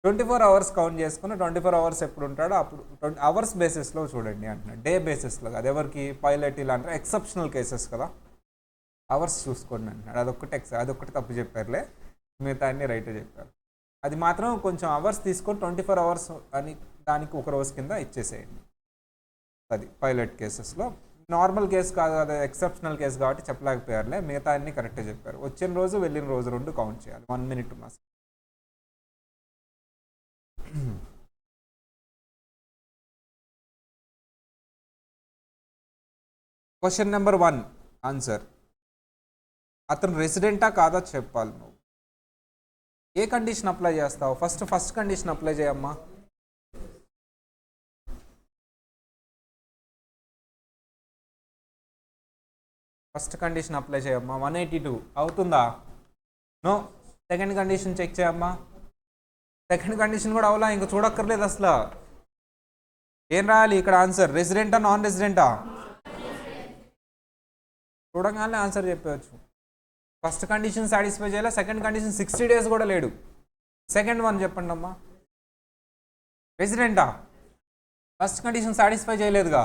24 hours కౌంట్ చేసుకుని 24 hours ఎప్పుడు ఉంటాడో అప్పుడు అవర్స్ బేసిస్లో చూడండి అంటున్నాడు, డే బేసిస్లో కాదు. ఎవరికి? పైలట్. ఇలా అంటే ఎక్సెప్షనల్ కేసెస్ కదా, అవర్స్ చూసుకోండి అంటున్నాడు. అదొక్కటి తప్పు చెప్పారులే, మిగతా అన్ని రైటే చెప్పారు. అది మాత్రం కొంచెం అవర్స్ తీసుకొని 24 hours అని దానికి ఒక రోజు కింద ఇచ్చేసేయండి. అది పైలట్ కేసెస్లో. నార్మల్ కేసు కాదు, అది ఎక్సెప్షనల్ కేసు కాబట్టి చెప్పలేకపోయారులే, మిగతా అన్ని కరెక్టే చెప్పారు. వచ్చిన రోజు వెళ్ళిన రోజు రెండు కౌంట్ చేయాలి. 1 minute ఉన్నా. Question number 1 answer. అతను రెసిడెంటా కాదా చెప్పాలి నువ్వు. ఏ కండిషన్ అప్లై చేస్తావు? ఫస్ట్ కండిషన్ అప్లై చేయమ్మా. ఫస్ట్ కండిషన్ అప్లై చేయమ్మా. 182 అవుతుందా? నో. సెకండ్ కండిషన్ చెక్ చేయమ్మా. సెకండ్ కండిషన్ కూడా అవలా, ఇంకా చూడక్కర్లేదు అసలు. ఏం రాయాలి ఇక్కడ ఆన్సర్? రెసిడెంటా నాన్ రెసిడెంటా? చూడగానే ఆన్సర్ చెప్పవచ్చు. ఫస్ట్ కండిషన్ సాటిస్ఫై చేయాలి, సెకండ్ కండిషన్ 60 days కూడా లేడు. సెకండ్ వన్ చెప్పండి అమ్మా. రెసిడెంటా? ఫస్ట్ కండిషన్ సాటిస్ఫై చేయలేదుగా.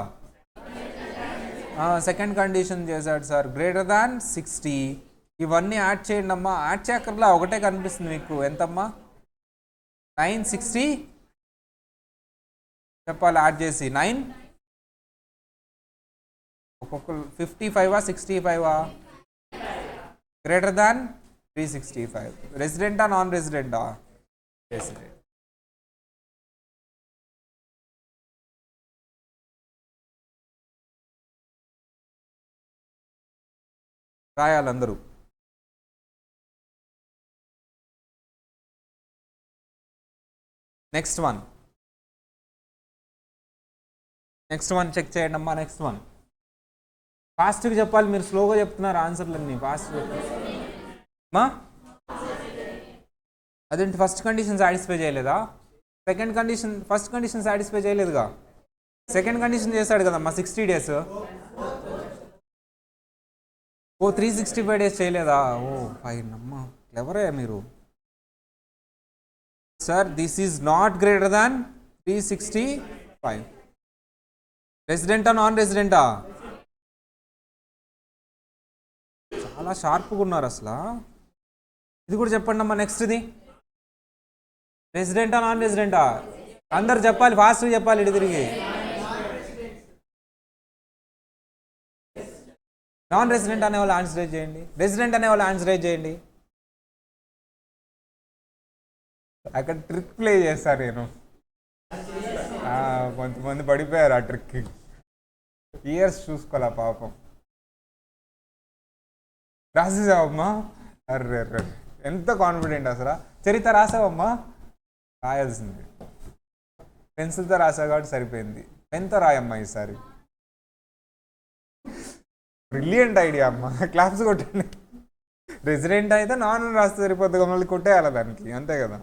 సెకండ్ కండిషన్ చేశాడు సార్, గ్రేటర్ దాన్ 60. ఇవన్నీ యాడ్ చేయండి అమ్మా. యాడ్ చేయక్కర్లా, ఒకటే కనిపిస్తుంది మీకు. ఎంతమ్మా? 960 చెప్పాలి యాడ్ చేసి. 9 ఒక్కొక్కరు 55 65 గ్రేటర్ దాన్ 365. రెసిడెంటా నాన్ రెసిడెంటా? రెసిడెంట్. రాయాలందరూ. నెక్స్ట్ వన్ చెక్ చేయండి అమ్మా. నెక్స్ట్ వన్ ఫాస్ట్గా చెప్పాలి, మీరు స్లోగా చెప్తున్నారు ఆన్సర్లన్నీ. ఫాస్ట్ అమ్మా. అదేంటి ఫస్ట్ కండిషన్ సాటిస్ఫై చేయలేదా? ఫస్ట్ కండిషన్ సాటిస్ఫై చేయలేదుగా. సెకండ్ కండిషన్ చేశాడు కదమ్మా 60 days. 365 days చేయలేదా? ఫైన్ అమ్మా, ఎవరే మీరు. Sir this is not greater than 365. రెసిడెంటా నాన్ రెసిడెంటా? చాలా షార్ప్గా ఉన్నారు అసలు. ఇది కూడా చెప్పండి అమ్మా. నెక్స్ట్ది రెసిడెంటా నాన్ రెసిడెంటా? అందరు చెప్పాలి, ఫాస్ట్గా చెప్పాలి. ఇటు తిరిగి నాన్ రెసిడెంట్ అనే వాళ్ళు ఆన్సర్ రైజ్ చేయండి, రెసిడెంట్ అనే వాళ్ళు ఆన్సర్ రైజ్ చేయండి. అక్కడ ట్రిక్ ప్లే చేస్తారు. నేను కొంతమంది పడిపోయారు ఆ ట్రిక్. ఇయర్స్ చూసుకోవాలా పాపం. రాసేసావమ్మా? అర్రే ఎంత కాన్ఫిడెంట్ అసలు. చరిత్ర రాసావమ్మా? రాయాల్సింది. పెన్సిల్తో రాసావు కాబట్టి సరిపోయింది. పెన్తో రాయమ్మా ఈసారి. బ్రిలియంట్ ఐడియా అమ్మా, క్లాప్స్ కొట్టండి. రెసిడెంట్ అయితే నాన్ రాస్తే సరిపోద్ది, మమ్మల్ని కొట్టేయాలి దానికి, అంతే కదా.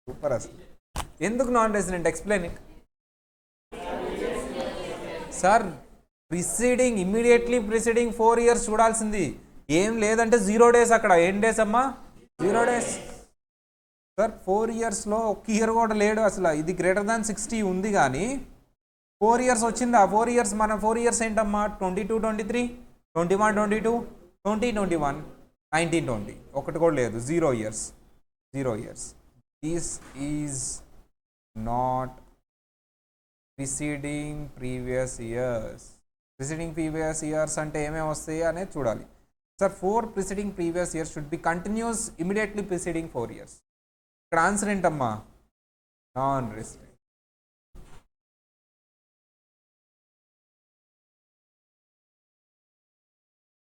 సూపర్ అసలు. ఎందుకు non resident? Explain it sir. Immediately preceding 4 years చూడాల్సింది. ఏం లేదంటే 0 days. అక్కడ ఏం డేస్ అమ్మా? 0 days సార్. 4 yearsలో 1 year కూడా లేడు అసలు. ఇది గ్రేటర్ దాన్ 60 ఉంది కానీ 4 years వచ్చిందా? 4 years మన 4 years ఏంటమ్మా? 22 23 21 22 20 21 19 20. ఒకటి కూడా లేదు. 0 years. This is not preceding previous years. Preceding previous years అంటే ఏమేమి వస్తాయి అనేది చూడాలి sir. 4 preceding previous years should be continuous immediately preceding 4 years. ఇక్కడ ఆన్సర్ ఏంటమ్మా? Non resident.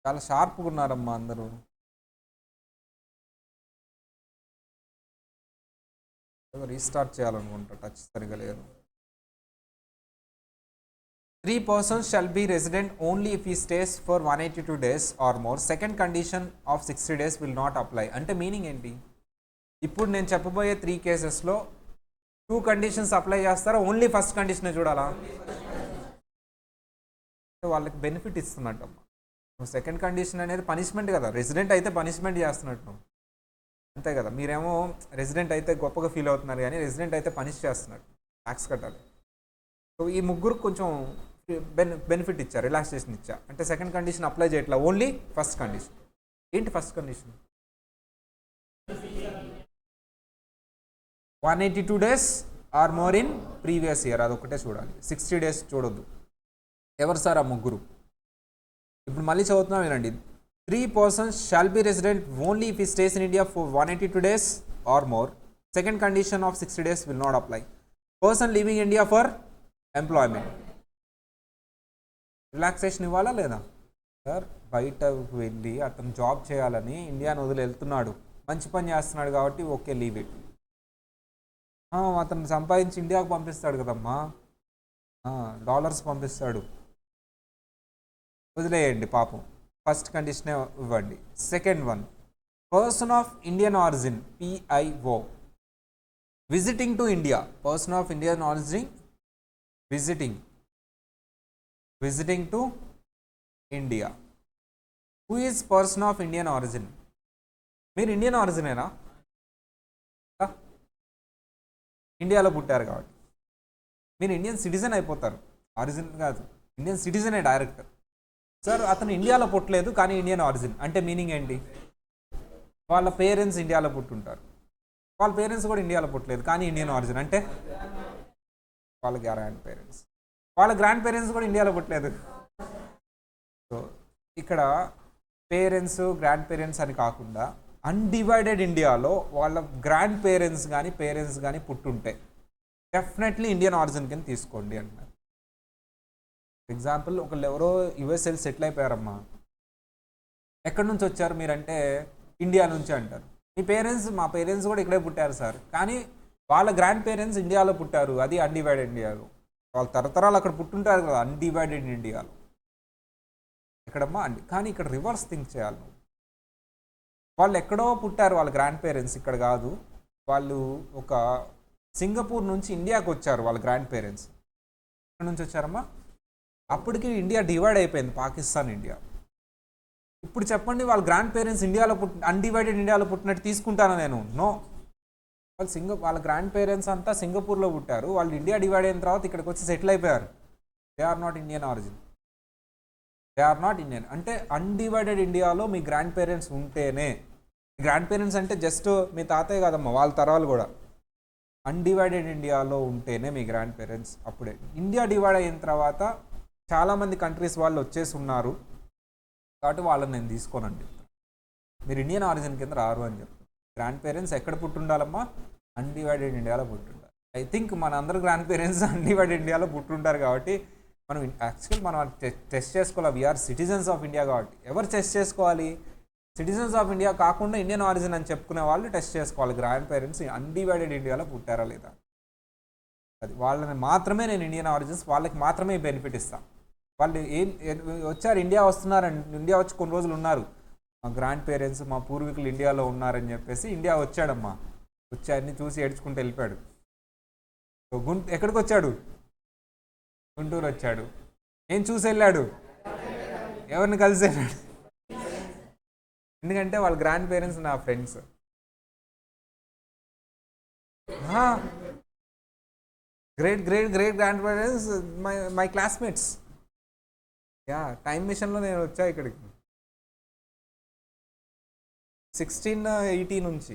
చాలా షార్ప్గా ఉన్నారమ్మా అందరూ. రీస్టార్ట్ చేయాలనుకుంటా, టచ్ సరిగా లేదు. 3 persons shall be resident only if he stays for 182 days or more. Second condition of 60 days will not apply. అంటే meaning ఏంటి? ఇప్పుడు నేను చెప్పబోయే 3 కేసెస్లో 2 conditions అప్లై చేస్తారా? ఓన్లీ ఫస్ట్ కండిషన్ చూడాలా? వాళ్ళకి బెనిఫిట్ ఇస్తున్నట్టమ్మా. సెకండ్ కండిషన్ అనేది పనిష్మెంట్ కదా. రెసిడెంట్ అయితే పనిష్మెంట్ చేస్తున్నట్టు, అంతే కదా. మీరేమో రెసిడెంట్ అయితే గొప్పగా ఫీల్ అవుతున్నారు, కానీ రెసిడెంట్ అయితే పనిష్ చేస్తున్నట్టు, ట్యాక్స్ కట్టాలి. సో ఈ ముగ్గురు కొంచెం బెనిఫిట్ ఇచ్చారు, రిలాక్సేషన్ ఇచ్చా. అంటే సెకండ్ కండిషన్ అప్లై చేయట్లా, ఓన్లీ ఫస్ట్ కండిషన్. ఏంటి first condition? 182 days or more in previous year, అదొకటే చూడాలి. 60 days చూడొద్దు. ఎవరు సార్ ఆ ముగ్గురు? ఇప్పుడు మళ్ళీ చదువుతున్నాం వినండి. 3 persons shall be resident only if he stays in India for 182 days or more. Second condition of 60 days will not apply. Person leaving India for employment. Relaxation ఇవ్వాలా లేదా సార్? బయటకు వెళ్ళి అతను జాబ్ చేయాలని ఇండియాను వదిలి వెళ్తున్నాడు, మంచి పని చేస్తున్నాడు కాబట్టి ఓకే లీవ్ ఇట్. అతను సంపాదించి ఇండియాకు పంపిస్తాడు కదమ్మా, డాలర్స్ పంపిస్తాడు, వదిలేయండి పాపం. ఫస్ట్ కండిషనే ఇవ్వండి. Second one, person of Indian origin PIO visiting to India. Person of Indian origin visiting to India. Who is person of Indian origin? మీరు ఇండియన్ ఆరిజినేనా? ఇండియాలో పుట్టారు కాబట్టి మీరు ఇండియన్ సిటిజన్ అయిపోతారు. ఆరిజిన్ కాదు, ఇండియన్ సిటిజనే డైరెక్ట్. సార్ అతను ఇండియాలో పుట్టలేదు కానీ ఇండియన్ ఆరిజిన్ అంటే మీనింగ్ ఏంటి? వాళ్ళ పేరెంట్స్ ఇండియాలో పుట్టుంటారు, వాళ్ళ పేరెంట్స్ కూడా ఇండియాలో పుట్టలేదు కానీ ఇండియన్ ఆరిజిన్ అంటే వాళ్ళ గ్రాండ్ పేరెంట్స్ కూడా ఇండియాలో పుట్టలేదు. సో ఇక్కడ పేరెంట్స్ గ్రాండ్ పేరెంట్స్ అని కాకుండా అన్డివైడెడ్ ఇండియాలో వాళ్ళ గ్రాండ్ పేరెంట్స్ కానీ పుట్టుంటే డెఫినెట్లీ ఇండియన్ ఆరిజిన్ కింద తీసుకోండి అంటున్నారు. ఎగ్జాంపుల్, ఒకళ్ళు ఎవరో USA సెటిల్ అయిపోయారమ్మా, ఎక్కడి నుంచి వచ్చారు మీరంటే ఇండియా నుంచి అంటారు. మా పేరెంట్స్ కూడా ఇక్కడే పుట్టారు సార్, కానీ వాళ్ళ గ్రాండ్ పేరెంట్స్ ఇండియాలో పుట్టారు, అది అన్డివైడెడ్ ఇండియాలో. వాళ్ళ తరతరాలు అక్కడ పుట్టుంటారు కదా అన్డివైడెడ్ ఇండియాలో. ఇక్కడమ్మా కానీ ఇక్కడ రివర్స్ థింక్ చేయాలి. వాళ్ళు ఎక్కడో పుట్టారు వాళ్ళ గ్రాండ్ పేరెంట్స్, ఇక్కడ కాదు. వాళ్ళు ఒక సింగపూర్ నుంచి ఇండియాకి వచ్చారు వాళ్ళ గ్రాండ్ పేరెంట్స్. ఎక్కడి నుంచి వచ్చారమ్మా? అప్పటికి ఇండియా డివైడ్ అయిపోయింది, పాకిస్తాన్ ఇండియా. ఇప్పుడు చెప్పండి, వాళ్ళ గ్రాండ్ పేరెంట్స్ ఇండియాలో అన్డివైడెడ్ ఇండియాలో పుట్టినట్టు తీసుకుంటాను నేను? నో. వాళ్ళ గ్రాండ్ పేరెంట్స్ అంతా సింగపూర్లో పుట్టారు, వాళ్ళు ఇండియా డివైడ్ అయిన తర్వాత ఇక్కడికి వచ్చి సెటిల్ అయిపోయారు. They are not Indian origin. అంటే అన్డివైడెడ్ ఇండియాలో మీ గ్రాండ్ పేరెంట్స్ ఉంటేనే. గ్రాండ్ పేరెంట్స్ అంటే జస్ట్ మీ తాతయ్య కాదమ్మా, వాళ్ళ తరాలు కూడా. అన్డివైడెడ్ ఇండియాలో ఉంటేనే మీ గ్రాండ్ పేరెంట్స్. అప్పుడే ఇండియా డివైడ్ అయిన తర్వాత చాలామంది కంట్రీస్ వాళ్ళు వచ్చేసి ఉన్నారు కాబట్టి వాళ్ళని నేను తీసుకోనండి. మీరు ఇండియన్ ఆరిజిన్ కింద రారు అని చెప్తాను. గ్రాండ్ పేరెంట్స్ ఎక్కడ పుట్టుండాలమ్మా? అన్డివైడెడ్ ఇండియాలో పుట్టుండాలి. ఐ థింక్ మన అందరు గ్రాండ్ పేరెంట్స్ అన్డివైడెడ్ ఇండియాలో పుట్టుంటారు కాబట్టి మనం టెస్ట్ చేసుకోవాలి. వీఆర్ సిటిజన్స్ ఆఫ్ ఇండియా కాబట్టి. ఎవరు టెస్ట్ చేసుకోవాలి? సిటిజన్స్ ఆఫ్ ఇండియా కాకుండా ఇండియన్ ఆరిజిన్ అని చెప్పుకునే వాళ్ళు టెస్ట్ చేసుకోవాలి. గ్రాండ్ పేరెంట్స్ అన్డివైడెడ్ ఇండియాలో పుట్టారా లేదా, అది వాళ్ళని మాత్రమే నేను ఇండియన్ ఆరిజిన్స్, వాళ్ళకి మాత్రమే బెనిఫిట్ ఇస్తాను. వాళ్ళు వచ్చారు, ఇండియా వస్తున్నారని, ఇండియా వచ్చి కొన్ని రోజులు ఉన్నారు, మా గ్రాండ్ పేరెంట్స్ మా పూర్వీకులు ఇండియాలో ఉన్నారని చెప్పేసి ఇండియా వచ్చాడమ్మా, వచ్చి అన్ని చూసి ఏడ్చుకుంటూ వెళ్ళిపోయాడు. ఎక్కడికి వచ్చాడు? గుంటూరు వచ్చాడు. ఏం చూసి వెళ్ళాడు? ఎవరిని కలిసి వెళ్ళాడు? ఎందుకంటే వాళ్ళ గ్రాండ్ పేరెంట్స్ నా friends. Great grand parents my classmates. Time మిషన్లో నేను వచ్చా ఇక్కడికి 1680 నుంచి.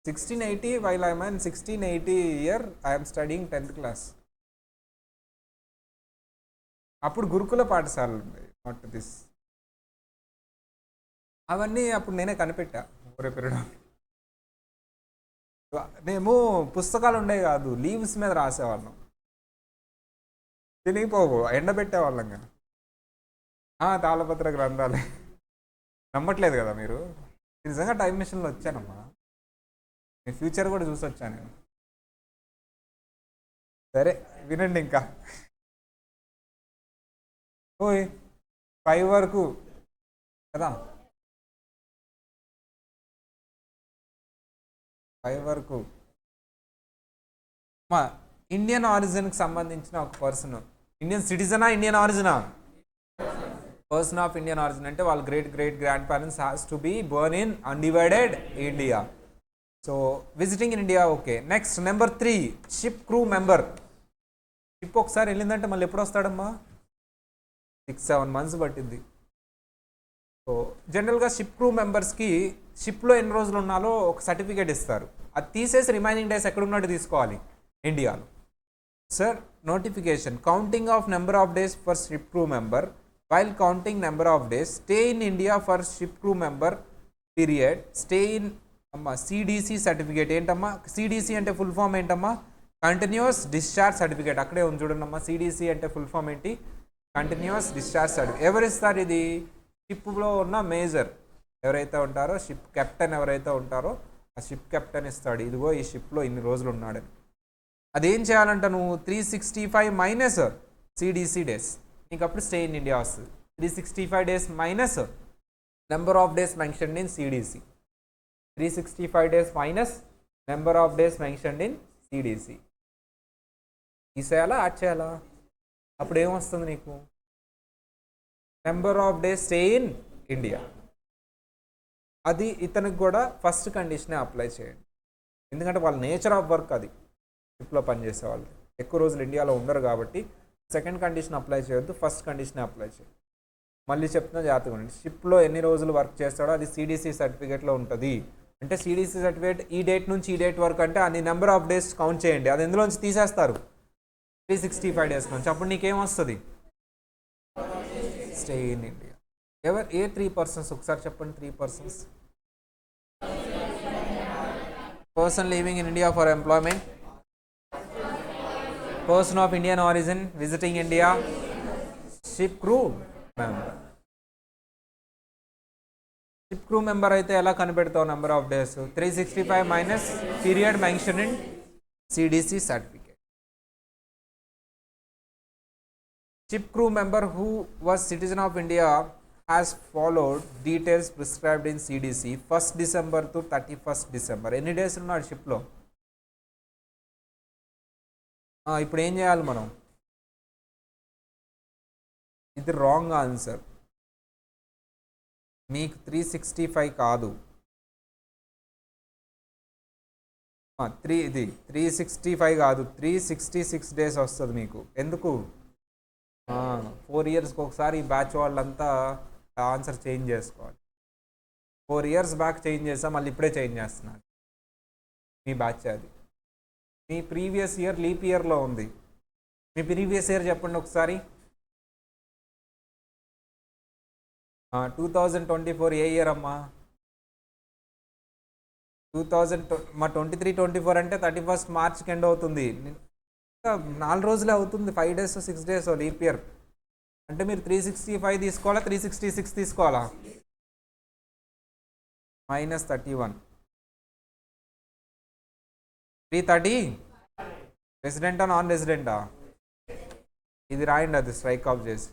1680 while I am in 1680 year I am studying 10th class. అప్పుడు గురుకుల పాఠశాలలు ఉన్నాయి, నాట్ దిస్. అవన్నీ అప్పుడు నేనే కనిపెట్టా ఒరే పీరియడ్. మేము పుస్తకాలు ఉండేవి కాదు, లీవ్స్ మీద రాసేవాళ్ళం, తినిగిపోవు ఎండబెట్టేవాళ్ళం కదా. తాళపత్ర గ్రంథాలే. నమ్మట్లేదు కదా మీరు? నిజంగా టైం మిషన్లో వచ్చానమ్మా, మీ ఫ్యూచర్ కూడా చూసి వచ్చాను నేను. సరే వినండి ఇంకా. 5 వరకు కదా, 5 వరకు మా ఇండియన్ ఆరిజిన్కి సంబంధించిన ఒక పర్సన్, ఇండియన్ సిటిజనా ఇండియన్ ఆరిజినా? పర్సన్ ఆఫ్ ఇండియన్ ఆరిజిన్ అంటే వాళ్ళ great grand parents has to be born in undivided India. So visiting in India okay. Next number 3, ship crew member. Ship ఒకసారి వెళ్ళిందంటే మళ్ళీ ఎప్పుడు వస్తాడమ్మా? 6-7 months పట్టింది. సో జనరల్గా షిప్ క్రూ మెంబర్స్కి షిప్లో ఎన్ని రోజులు ఉన్నాలో ఒక సర్టిఫికేట్ ఇస్తారు. అది తీసేసి రిమైనింగ్ డేస్ ఎక్కడున్నట్టు తీసుకోవాలి? ఇండియాలో. Sir, notification. Counting of number of days for ship crew member. While counting number of days, stay in India for ship crew member period. Stay in CDC certificate. ఏంటమ్మా CDC అంటే full form ఏంటమ్మా? Continuous discharge certificate. అక్కడే ఉంది చూడండమ్మా. CDC అంటే full form ఏంటి? Continuous discharge certificate. ఎవరు ఇస్తారు ఇది? షిప్లో ఉన్న మేజర్ ఎవరైతే ఉంటారో, షిప్ కెప్టెన్ ఎవరైతే ఉంటారో ఆ షిప్ కెప్టెన్ ఇస్తాడు, ఇదిగో ఈ షిప్లో ఇన్ని రోజులు ఉన్నాడని. అదేం చేయాలంట నువ్వు? 365 మైనస్ CDC డేస్. నీకు అప్పుడు స్టే ఇన్ ఇండియా వస్తుంది. 365 days minus number of days mentioned in CDC. 365 days minus number of days mentioned in CDC. తీసేయాలా, యాడ్ చేయాలా? అప్పుడు ఏమొస్తుంది నీకు? Number of days stay in India. అది ఇతనికి కూడా ఫస్ట్ కండిషనే అప్లై చేయండి. ఎందుకంటే వాళ్ళ నేచర్ ఆఫ్ వర్క్ అది, షిప్లో పనిచేసే వాళ్ళు ఎక్కువ రోజులు ఇండియాలో ఉండరు కాబట్టి సెకండ్ కండిషన్ అప్లై చేయొద్దు, ఫస్ట్ కండిషన్ అప్లై చేయండి. మళ్ళీ చెప్తున్నా జాగ్రత్తగా ఉండండి. షిప్లో ఎన్ని రోజులు వర్క్ చేస్తాడో అది CDC సర్టిఫికేట్లో ఉంటుంది. అంటే CDC సర్టిఫికేట్ ఈ డేట్ నుంచి ఈ డేట్ వరకు అంటే అన్ని నెంబర్ ఆఫ్ డేస్ కౌంట్ చేయండి. అది ఎందులోంచి తీసేస్తారు? 365 డేస్ నుంచి. అప్పుడు నీకేమొస్తుంది? Stay in India. ఏ 3 పర్సన్స్ ఒకసారి చెప్పండి. 3 persons. Person living in India for employment, person of Indian origin visiting India, ship crew member. Ship crew member అయితే ఎలా కనిపెడతావు number of days? 365 minus period mention in CDC certificate. Ship crew member who was citizen of India has followed details prescribed in CDC 1st December to 31st December. ఎన్ని days ఉన్నాడు షిప్లో? ఇప్పుడు ఏం చేయాలి మనం? ఇది రాంగ్ ఆన్సర్. మీకు 365 కాదు, ఇది 365 కాదు, 366 డేస్ వస్తుంది మీకు. ఎందుకు? 4 ఇయర్స్కి ఒకసారి ఈ బ్యాచ్ వాళ్ళంతా ఆన్సర్ చేంజ్ చేసుకోవాలి. 4 ఇయర్స్ బ్యాక్ చేంజ్ చేస్తాం, మళ్ళీ ఇప్పుడే చేంజ్ చేస్తున్నారు. మీ బ్యాచ్ అది. మీ ప్రీవియస్ ఇయర్ లీప్ ఇయర్లో ఉంది. మీ ప్రీవియస్ ఇయర్ చెప్పండి ఒకసారి. 2024 ఏ ఇయర్ అమ్మా? 23-24 అంటే 31st మార్చ్కి ఎండ్ అవుతుంది. 4 రోజులే అవుతుంది, 5 డేస్ 6 డేస్ లీప్ ఇయర్. అంటే మీరు 365 తీసుకోవాలా, 366 తీసుకోవాలా? -31. 330 రెసిడెంటా నాన్ రెసిడెంటా? ఇది రాయండి, అది స్ట్రైక్ ఆఫ్ చేసి.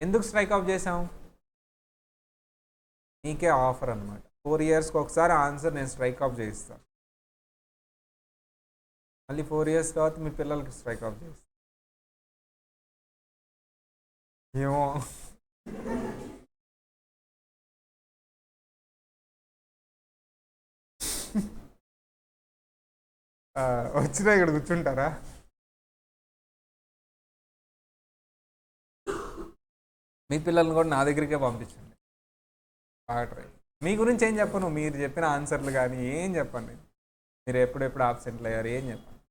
ఎందుకు స్ట్రైక్ ఆఫ్ చేసాం? మీకే ఆఫర్ అనమాట. 4 ఇయర్స్కి ఒకసారి ఆన్సర్ నేను స్ట్రైక్ ఆఫ్ చేయిస్తాను. మళ్ళీ 4 ఇయర్స్ తర్వాత మీ పిల్లలకి స్ట్రైక్ ఆఫ్ చేస్తాను. ఏమో వచ్చినా ఇక్కడ కూర్చుంటారా? మీ పిల్లల్ని కూడా నా దగ్గరికే పంపించండి. బాగా ట్రై. మీ గురించి ఏం చెప్పను, మీరు చెప్పిన ఆన్సర్లు కానీ ఏం చెప్పండి. మీరు ఎప్పుడెప్పుడు ఆబ్సెంట్లు అయ్యారు ఏం చెప్పండి.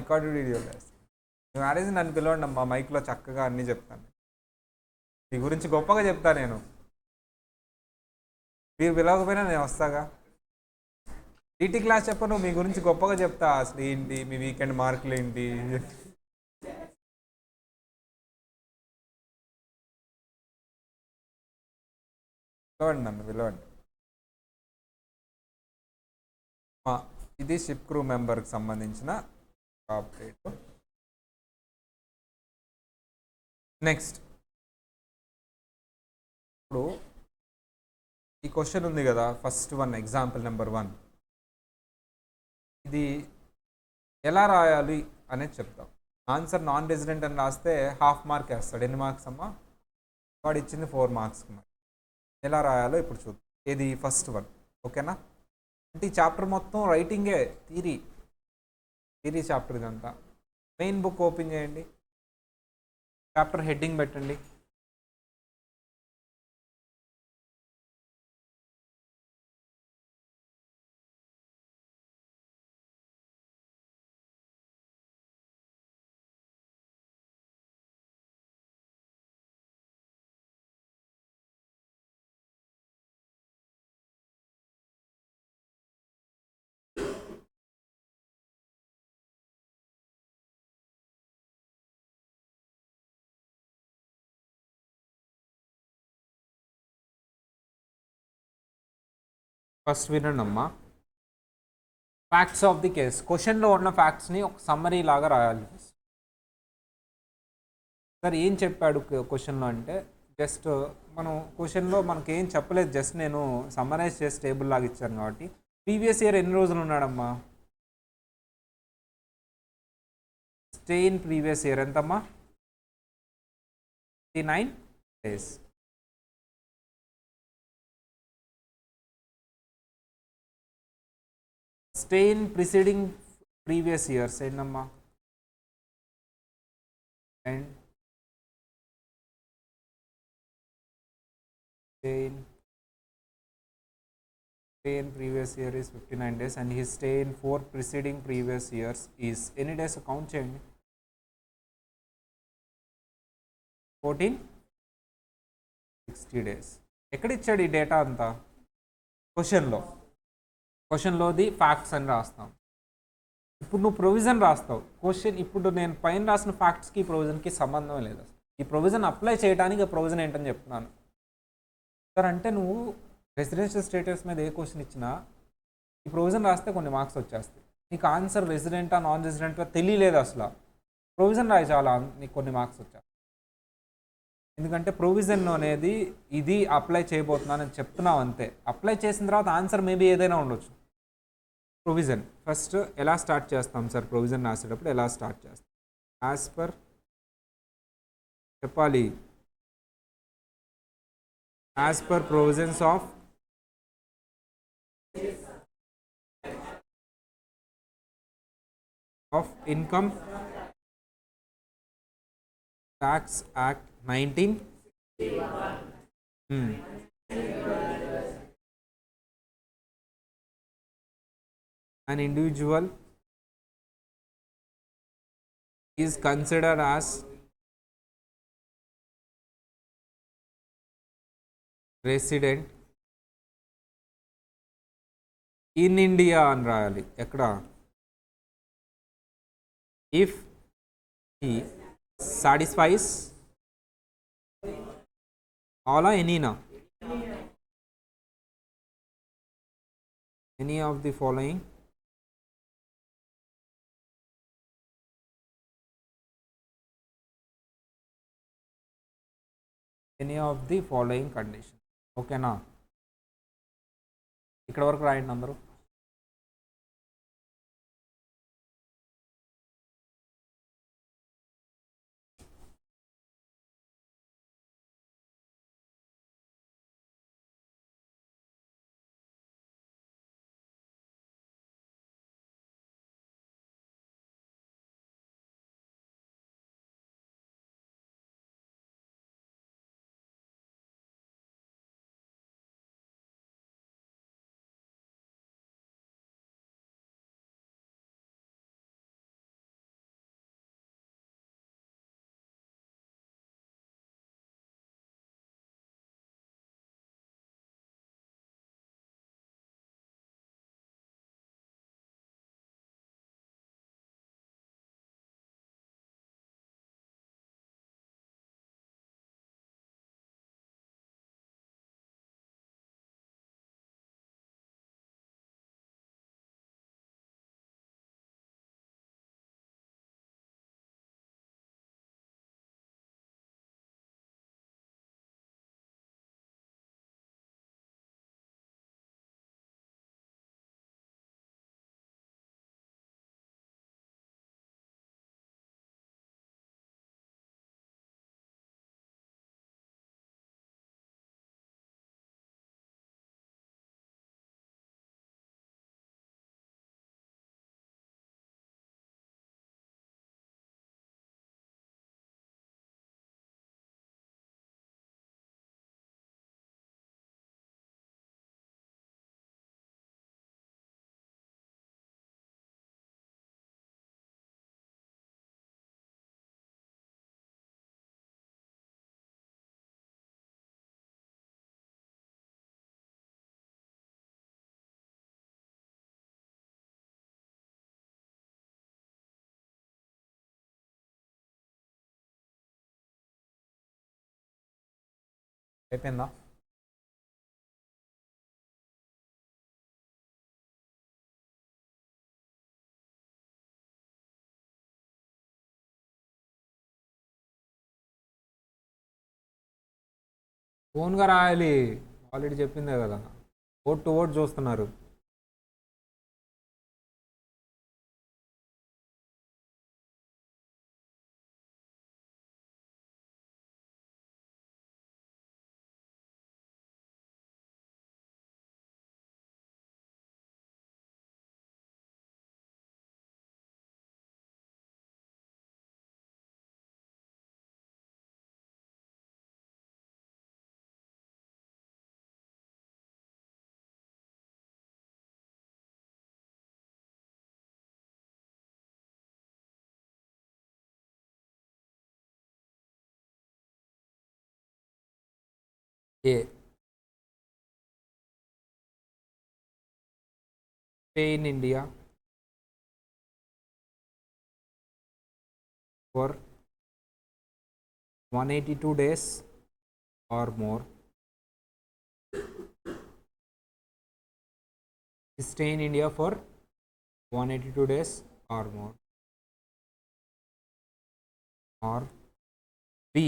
రికార్డెడ్ వీడియోలు వేస్తాను. మ్యారేజ్ నన్ను పిలవండి అమ్మా, మైక్లో చక్కగా అన్నీ చెప్తాను. మీ గురించి గొప్పగా చెప్తాను నేను. మీరు పిలవకపోయినా నేను వస్తాగా. టీటీ క్లాస్ చెప్పను, మీ గురించి గొప్పగా చెప్తా. అసలు ఏంటి మీ వీకెండ్ మార్కులు ఏంటి. పిలవండి, నన్ను పిలవండి. ఇది షిప్ క్రూ మెంబర్కి సంబంధించిన అప్డేట్. నెక్స్ట్, ఇప్పుడు ఈ క్వశ్చన్ ఉంది కదా, ఫస్ట్ వన్, ఎగ్జాంపుల్ నెంబర్ 1. ఇది ఎలా రాయాలి అనేది చెప్తాం. ఆన్సర్ నాన్ రెసిడెంట్ అని రాస్తే హాఫ్ మార్క్ వేస్తాడు. ఎన్ని మార్క్స్ అమ్మా? వాడు ఇచ్చింది 4 మార్క్స్కి. మరి ఎలా రాయాలో ఇప్పుడు చూద్దాం. ఇది ఫస్ట్ వన్, ఓకేనా? అంటే ఈ చాప్టర్ మొత్తం రైటింగే, థియరీ చాప్టర్ ఇదంతా. మెయిన్ బుక్ ఓపెన్ చేయండి, చాప్టర్ హెడ్డింగ్ పెట్టండి. ఫస్ట్ వినండి అమ్మా. ఫ్యాక్ట్స్ ఆఫ్ ది కేస్, క్వశ్చన్లో ఉన్న ఫ్యాక్ట్స్ని ఒక సమ్మరీ లాగా రాయాలి. సార్ ఏం చెప్పాడు క్వశ్చన్లో అంటే, జస్ట్ మనం క్వశ్చన్లో మనకి ఏం చెప్పలేదు, జస్ట్ నేను సమ్మరైజ్ చేసి టేబుల్ లాగా ఇచ్చాను కాబట్టి. ప్రీవియస్ ఇయర్ ఎన్ని రోజులు ఉన్నాడమ్మా? స్టే ఇన్ ప్రీవియస్ ఇయర్ ఎంతమ్మా? 9 days. Stay in preceding previous years ఏంటమ్మా? And stay in previous year is 59 days and his stay in 4 preceding previous years is ఎన్ని డేస్ కౌంట్ చేయండి. 14 60 days. ఎక్కడ ఇచ్చాడు ఈ డేటా అంతా? క్వశ్చన్లోది ఫ్యాక్ట్స్ అని రాస్తాం. ఇప్పుడు నువ్వు ప్రొవిజన్ రాస్తావు. క్వశ్చన్ ఇప్పుడు నేను పైన రాసిన ఫ్యాక్ట్స్కి ప్రొవిజన్కి సంబంధం లేదు. ఈ ప్రొవిజన్ అప్లై చేయడానికి ప్రొవిజన్ ఏంటని చెప్తున్నాను సార్. అంటే నువ్వు రెసిడెన్షియల్ స్టేటస్ మీద ఏ క్వశ్చన్ ఇచ్చినా ఈ ప్రొవిజన్ రాస్తే కొన్ని మార్క్స్ వచ్చేస్తాయి. నీకు ఆన్సర్ రెసిడెంటా నాన్ రెసిడెంటా తెలియలేదు అసలు, ప్రొవిజన్ రాయి చాలా, నీకు కొన్ని మార్క్స్ వచ్చాయి. ఎందుకంటే ప్రొవిజన్ అనేది ఇది అప్లై చేయబోతున్నానని చెప్తున్నావు అంతే. అప్లై చేసిన తర్వాత ఆన్సర్ మేబీ ఏదైనా ఉండొచ్చు. ప్రొవిజన్ ఫస్ట్ ఎలా స్టార్ట్ చేస్తాం సార్? ప్రొవిజన్ రాసేటప్పుడు ఎలా స్టార్ట్ చేస్తాం? యాజ్ పర్ చెప్పాలి, as per provisions of income tax act 19 an individual is considered as resident in India అని రాయాలి. ఎక్కడ? if he satisfies all or any now any of the following condition. ఓకేనా? ఇక్కడ వరకు రాయండి అందరూ. అయిపోయిందా? ఓన్గా రాయాలి, ఆల్రెడీ చెప్పిందే కదా, ఓట్ టు ఓట్ చూస్తున్నారు. A, stay in India for 182 days or more. Stay in India for 182 days or more. Or B,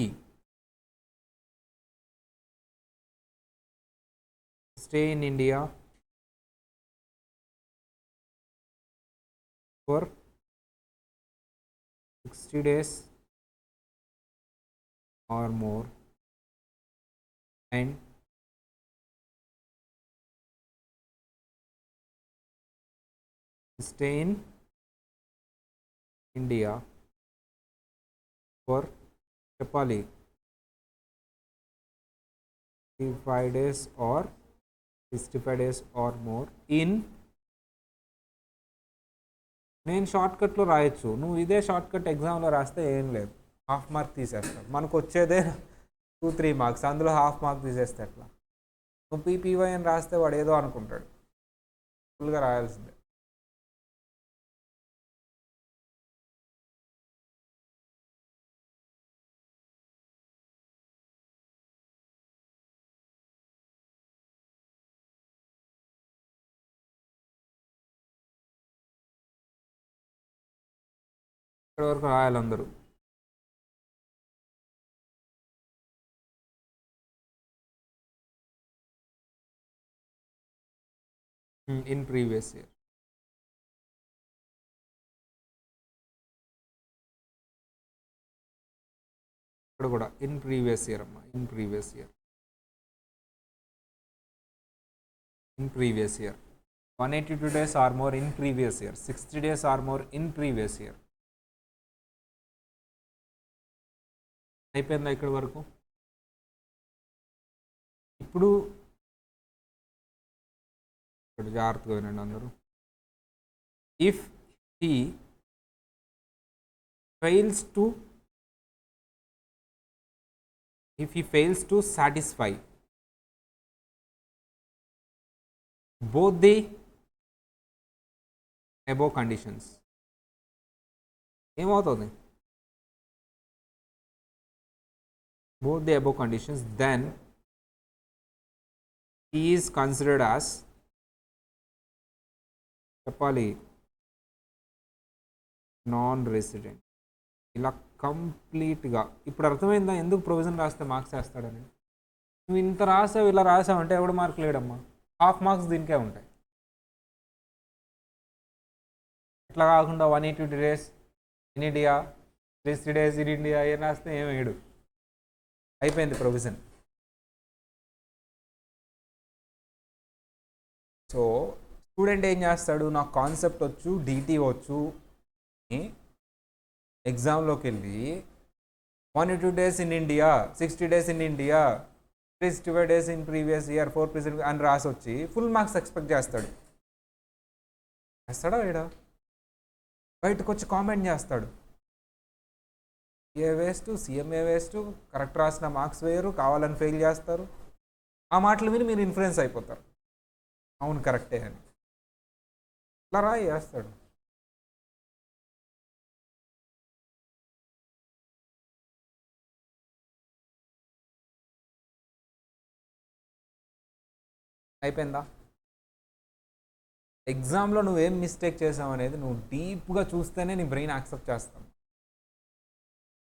stay in India for 60 days or more and stay in India for చెప్పాలి 35 days or 65 days or more in. నేను షార్ట్కట్లో రాయొచ్చు, నువ్వు ఇదే shortcut ఎగ్జామ్లో రాస్తే ఏం లేదు, half mark తీసేస్తాడు. మనకు వచ్చేదే 2-3 మార్క్స్, అందులో హాఫ్ మార్క్ తీసేస్తే ఎట్లా? నువ్వు పీపీవై అని రాస్తే వాడు ఏదో అనుకుంటాడు, ఫుల్గా రాయాల్సిందే. ఇక్కడ వరకు రాయాలి అందరూ. In previous year. ఇక్కడ కూడా ఇన్ ప్రీవియస్ ఇయర్ అమ్మా, in previous year. In previous year 182 days or more in previous year, 60 days or more in previous year. అయిపోయిందా ఇక్కడ వరకు? ఇప్పుడు ఇక్కడ జాగ్రత్తగా వినండి అందరూ. If he fails to satisfy both the above conditions, ఏమవుతుంది? both the above conditions, then he is considered as చెప్పాలి నాన్ రెసిడెంట్. ఇలా కంప్లీట్గా ఇప్పుడు అర్థమైందా ఎందుకు ప్రొవిజన్ రాస్తే మార్క్స్ వేస్తాడని? నువ్వు ఇంత రాసావు, ఇలా రాసావు అంటే ఎవడు మార్క్ లేడమ్మా, హాఫ్ మార్క్స్ దీనికే ఉంటాయి. ఇట్లా కాకుండా 182 days in India, 60 days in India ఏం రాస్తే ఏం వేయడు, అయిపోయింది ప్రొవిజన్. సో స్టూడెంట్ ఏం చేస్తాడు, నాకు కాన్సెప్ట్ వచ్చు, డీటీ వచ్చు, ఎగ్జామ్లోకి వెళ్ళి 182 days in India, 60 days in India, 65 days in previous year, 4 present అని రాసి వచ్చి ఫుల్ మార్క్స్ ఎక్స్పెక్ట్ చేస్తాడు. చేస్తాడా వేడా? బయటకు వచ్చి కామెంట్ చేస్తాడు, ఏ వేస్ట్, సీఎంఏ వేస్ట్, కరెక్ట్ రాసిన మార్క్స్ వేయరు, కావాలని ఫెయిల్ చేస్తారు. ఆ మాటలు విని మీరు ఇన్ఫ్లుయెన్స్ అయిపోతారు, అవును కరెక్టే అని. ఇట్లా రాయి చేస్తాడు. అయిపోయిందా? ఎగ్జామ్లో నువ్వేం మిస్టేక్ చేసావు అనేది నువ్వు డీప్గా చూస్తేనే నీ బ్రెయిన్ యాక్సెప్ట్ చేస్తాను.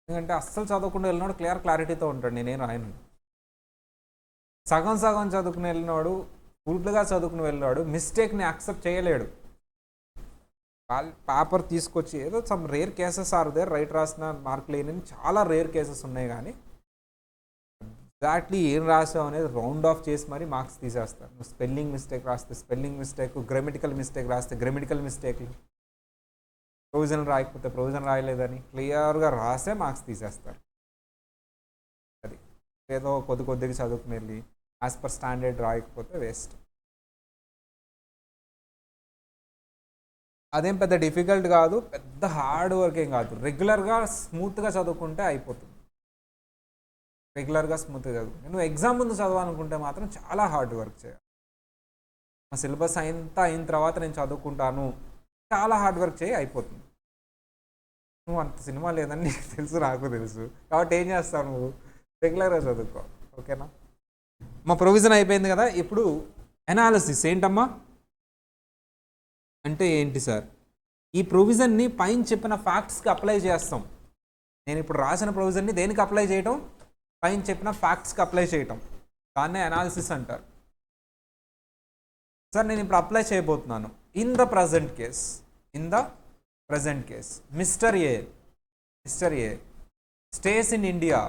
ఎందుకంటే అస్సలు చదవకుండా వెళ్ళినాడు క్లియర్ క్లారిటీతో ఉంటాడు, నేనేం రాయను. సగం సగం చదువుకుని వెళ్ళినవాడు, ఫుల్గా చదువుకుని వెళ్ళినాడు మిస్టేక్ని యాక్సెప్ట్ చేయలేడు. పేపర్ తీసుకొచ్చి ఏదో some rare cases are there, right రాసిన మార్క్ లేని చాలా రేర్ కేసెస్ ఉన్నాయి, కానీ ఎగ్జాక్ట్లీ ఏం రాసావు అనేది రౌండ్ ఆఫ్ చేసి మరీ మార్క్స్ తీసేస్తారు. నువ్వు స్పెల్లింగ్ మిస్టేక్ రాస్తే స్పెల్లింగ్ మిస్టేక్, గ్రామటికల్ మిస్టేక్ రాస్తే గ్రామటికల్ మిస్టేక్లు, ప్రొవిజన్ రాయకపోతే ప్రొవిజన్ రాయలేదని క్లియర్గా రాసే మార్క్స్ తీసేస్తారు. అది ఏదో కొద్దిగా చదువుకుని వెళ్ళి యాజ్ పర్ స్టాండర్డ్ రాయకపోతే వేస్ట్. అదేం పెద్ద డిఫికల్ట్ కాదు, పెద్ద హార్డ్ వర్క్ ఏం కాదు. రెగ్యులర్గా స్మూత్గా చదువుకుంటే అయిపోతుంది. రెగ్యులర్గా స్మూత్గా చదువుకుంటే. నువ్వు ఎగ్జామ్ ముందు చదవాలనుకుంటే మాత్రం చాలా హార్డ్ వర్క్ చేయాలి. మా సిలబస్ అంతా అయిన తర్వాత నేను చదువుకుంటాను, చాలా హార్డ్ వర్క్ చేయి, అయిపోతుంది. నువ్వు అంత సినిమా లేదని నీకు తెలుసు, నాకు తెలుసు, కాబట్టి ఏం చేస్తావు, నువ్వు రెగ్యులర్గా చదువుకో. ఓకేనా? మా ప్రొవిజన్ అయిపోయింది కదా. ఇప్పుడు ఎనాలిసిస్ ఏంటమ్మా అంటే ఏంటి సార్? ఈ ప్రొవిజన్ని పైన చెప్పిన ఫ్యాక్ట్స్కి అప్లై చేస్తాం. నేను ఇప్పుడు రాసిన ప్రొవిజన్ని దేనికి అప్లై చేయటం? పైన చెప్పిన ఫ్యాక్ట్స్కి అప్లై చేయటం. దాన్నే అనాలిసిస్ అంటారు. సార్ నేను ఇప్పుడు అప్లై చేయబోతున్నాను. In the present case mister A stays in India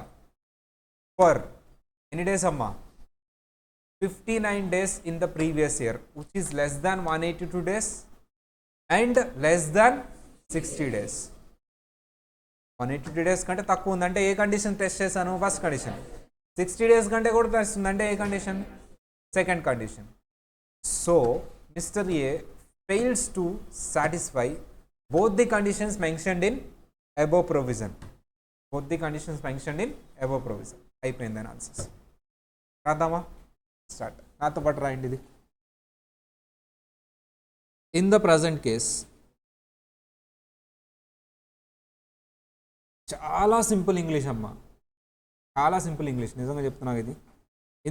for ఎన్ని డేస్ అమ్మా? 59 days in the previous year, which is less than 182 days and less than 60 days. 182 days కంటే తక్కువ ఉందంటే ఏ కండిషన్ టెస్ట్ చేశాను? First condition. 60 days కంటే కూడా టెస్ట్ ఉందంటే ఏ కండిషన్? Second condition. So mister A fails to satisfy both the conditions mentioned in above provision. అయిపోయింది అనాలిసిస్. రాద్దామా? స్టార్ట్. నాతో పాటు రాయండి. ఇది ఇన్ ద ప్రజెంట్ కేస్. చాలా సింపుల్ ఇంగ్లీష్ అమ్మా, చాలా సింపుల్ ఇంగ్లీష్, నిజంగా చెప్తున్నావు. ఇది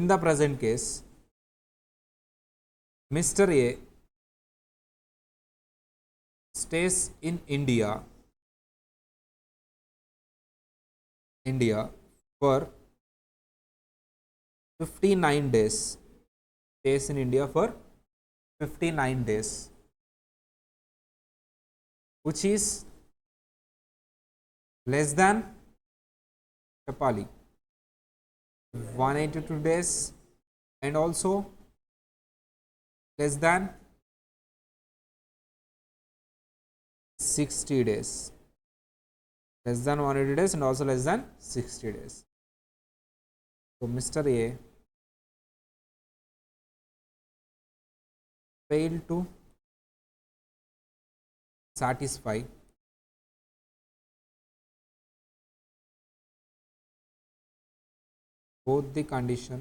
in the present case mister A stays in India for 59 days. Stays in India for 59 days, which is less than Chapali 182 days and also less than 60 days. Less than 180 days and also less than 60 days. So Mr. A failed to satisfy both the condition,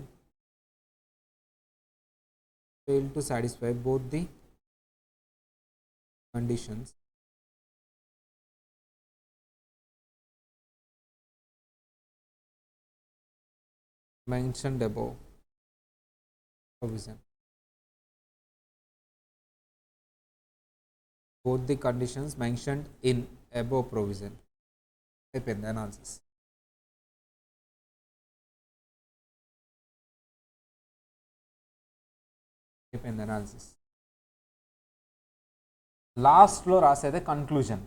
conditions mentioned above provision. Both the conditions mentioned in above provision. అయిపోయింది analysis. లాస్ట్లో రాసేదే conclusion.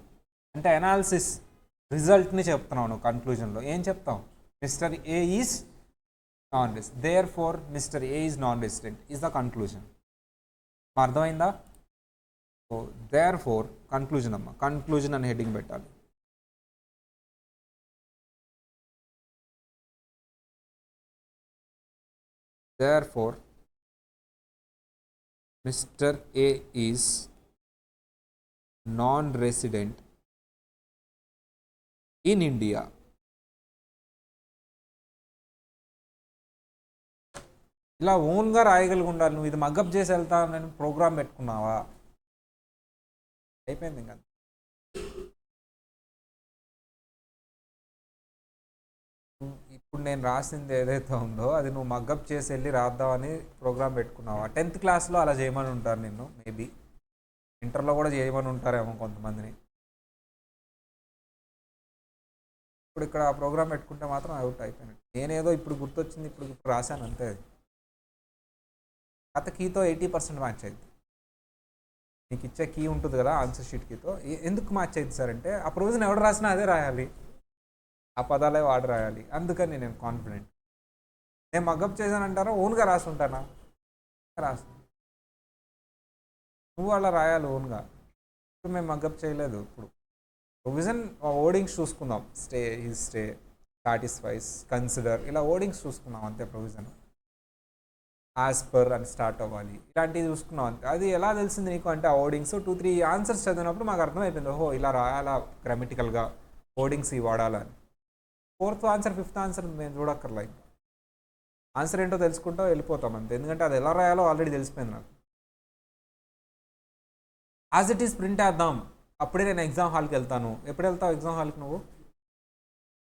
అంటే analysis రిజల్ట్ని చెప్తున్నాను. కన్క్లూజన్లో ఏం చెప్తాం? Mister A is non resident, therefore mister A is non resident is the conclusion. అర్థమైందా? So therefore conclusion అమ్మ, conclusion అని హెడ్డింగ్ పెట్టాలి. Therefore mister A is non resident in India. ఇలా ఓన్గా రాయగలిగి ఉండాలి. నువ్వు ఇది మగ్గప్ చేసి వెళ్తా నేను ప్రోగ్రామ్ పెట్టుకున్నావా? అయిపోయింది ఇంకా. ఇప్పుడు నేను రాసింది ఏదైతే ఉందో అది నువ్వు మగ్గప్ చేసి వెళ్ళి రాద్దామని ప్రోగ్రామ్ పెట్టుకున్నావా? 10th క్లాస్లో అలా చేయమని ఉంటారు నిన్ను, మేబీ ఇంటర్లో కూడా చేయమని ఉంటారేమో కొంతమందిని. ఇప్పుడు ఇక్కడ ఆ ప్రోగ్రామ్ పెట్టుకుంటే మాత్రం అవుట్ అయిపోయినట్టు. నేనేదో ఇప్పుడు గుర్తొచ్చింది, ఇప్పుడు రాశాను అంతే. కథ కీతో 80% మ్యాచ్ అయింది. నీకు ఇచ్చే కీ ఉంటుంది కదా ఆన్సర్ షీట్ కీతో, ఎందుకు మ్యాచ్ అయింది సార్ అంటే ఆ ప్రొవిజన్ ఎవడు రాసినా అదే రాయాలి, ఆ పదాలే వాడు రాయాలి. అందుకని నేను కాన్ఫిడెంట్. నేను మగ్గప్ చేశానంటారా, ఓన్గా రాసి ఉంటానా? రాసు, నువ్వు అలా రాయాలి ఓన్గా. ఇప్పుడు మేము మగ్గప్ చేయలేదు. ఇప్పుడు ప్రొవిజన్ ఓడింగ్స్ చూసుకుందాం. Stay, his stay, satisfies, consider, ఇలా ఓడింగ్స్ చూసుకుందాం అంతే. ప్రొవిజన్ యాజ్ పర్ అని స్టార్ట్ అవ్వాలి, ఇలాంటివి చూసుకున్నాం అంతే. అది ఎలా తెలిసింది నీకు అంటే ఆ ఓడింగ్స్ 2-3 ఆన్సర్స్ చదివినప్పుడు మాకు అర్థమైపోయింది, ఓహో ఇలా రాయాలా గ్రామటికల్గా, ఓడింగ్స్ ఇవి వాడాలని. 4th ఆన్సర్ 5th ఆన్సర్ మేము చూడక్కర్లా, ఆన్సర్ ఏంటో తెలుసుకుంటూ వెళ్ళిపోతాం అంతే. ఎందుకంటే అది ఎలా రాయాలో ఆల్రెడీ తెలిసిపోయింది నాకు. యాజ్ ఇట్ ఈస్ ప్రింట్ వేద్దాం, అప్పుడే నేను ఎగ్జామ్ హాల్కి వెళ్తాను. ఎప్పుడు వెళ్తావు ఎగ్జామ్ హాల్కి? నువ్వు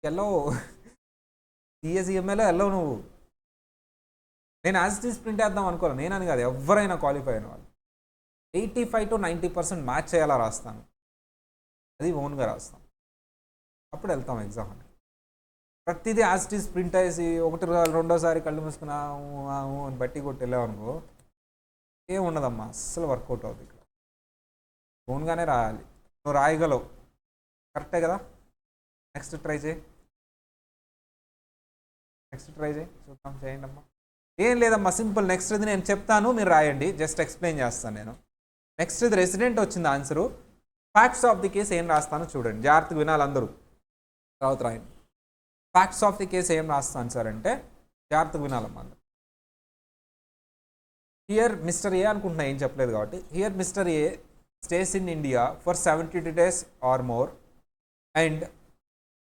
వెళ్ళవు, సిఎస్ఈఎంఏలో వెళ్ళవు నువ్వు. నేను యాజ్ ఇట్ ఈస్ ప్రింట్ వేద్దాం అనుకోను, నేనని కాదు, ఎవరైనా క్వాలిఫై అయిన వాళ్ళు 85 to 90% మ్యాచ్ చేయాలా రాస్తాను, అది ఓన్గా రాస్తాం. అప్పుడు వెళ్తాం ఎగ్జామ్ హాల్కి. ప్రతిదీ యాజ్ ఇట్ ఈస్ ప్రింట్ వేసి రెండోసారి కళ్ళు మూసుకున్నా అని బట్టి కొట్టి వెళ్ళామనుకో ఏం ఉండదమ్మా, అస్సలు వర్కౌట్ అవుతుంది. ఇక్కడ ఓన్గానే రాయాలి. నువ్వు రాయగలవు, కరెక్టే కదా. నెక్స్ట్ ట్రై చేయి, చూద్దాం, చేయండి అమ్మా. ఏం లేదమ్మా, సింపుల్. నెక్స్ట్ ఇది నేను చెప్తాను, మీరు రాయండి, జస్ట్ ఎక్స్ప్లెయిన్ చేస్తాను నేను. నెక్స్ట్ ఇది రెసిడెంట్ వచ్చింది answer. Facts of the case ఏం రాస్తానో చూడండి, జాగ్రత్తగా వినాలి అందరూ, తర్వాత రాయండి. ఫ్యాక్ట్స్ ఆఫ్ ది కేస్ ఏం రాస్తాను సార్ అంటే జాగ్రత్తగా వినాలమ్మా అందరూ. హియర్ మిస్టర్ ఏ అనుకుంటున్నా, ఏం చెప్పలేదు కాబట్టి. Here mister A stays in India for 72 days or more and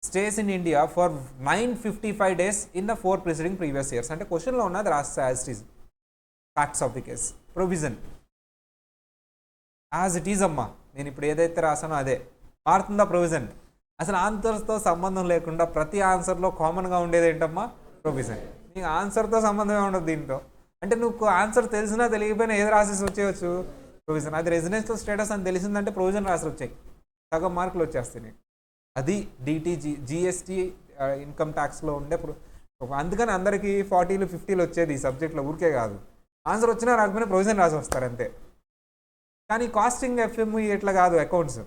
stays in India for 955 days in the 4 preceding previous years. అంటే క్వశ్చన్లో ఉన్నది రాస్తా as it is. Facts of the case, provision as it is అమ్మా. నేను ఇప్పుడు ఏదైతే రాసానో అదే మారుతుందా ప్రొవిజన్? అసలు ఆన్సర్స్తో సంబంధం లేకుండా ప్రతి ఆన్సర్లో కామన్గా ఉండేది ఏంటమ్మా? ప్రొవిజన్. నీకు ఆన్సర్తో సంబంధమే ఉండదు దీంట్లో. అంటే నువ్వు ఆన్సర్ తెలిసినా తెలియకపోయినా ఏది రాసేసి వచ్చేయచ్చు, ప్రొవిజన్. అది రెసిడెన్షియల్ స్టేటస్ అని తెలిసిందంటే ప్రొవిజన్ రాసి వచ్చాయి, సగం మార్కులు వచ్చేస్తాయి నీకు. అది డిటీజీ, జిఎస్టీ, ఇన్కమ్ ట్యాక్స్లో ఉండే. అందుకని అందరికీ 40s 50s వచ్చేది ఈ సబ్జెక్ట్లో, ఊరికే కాదు. ఆన్సర్ వచ్చినా రాకపోయినా ప్రొవిజన్ రాసి వస్తారు అంతే. కానీ కాస్టింగ్, ఎఫ్ఎం ఇట్లా కాదు, అకౌంట్స్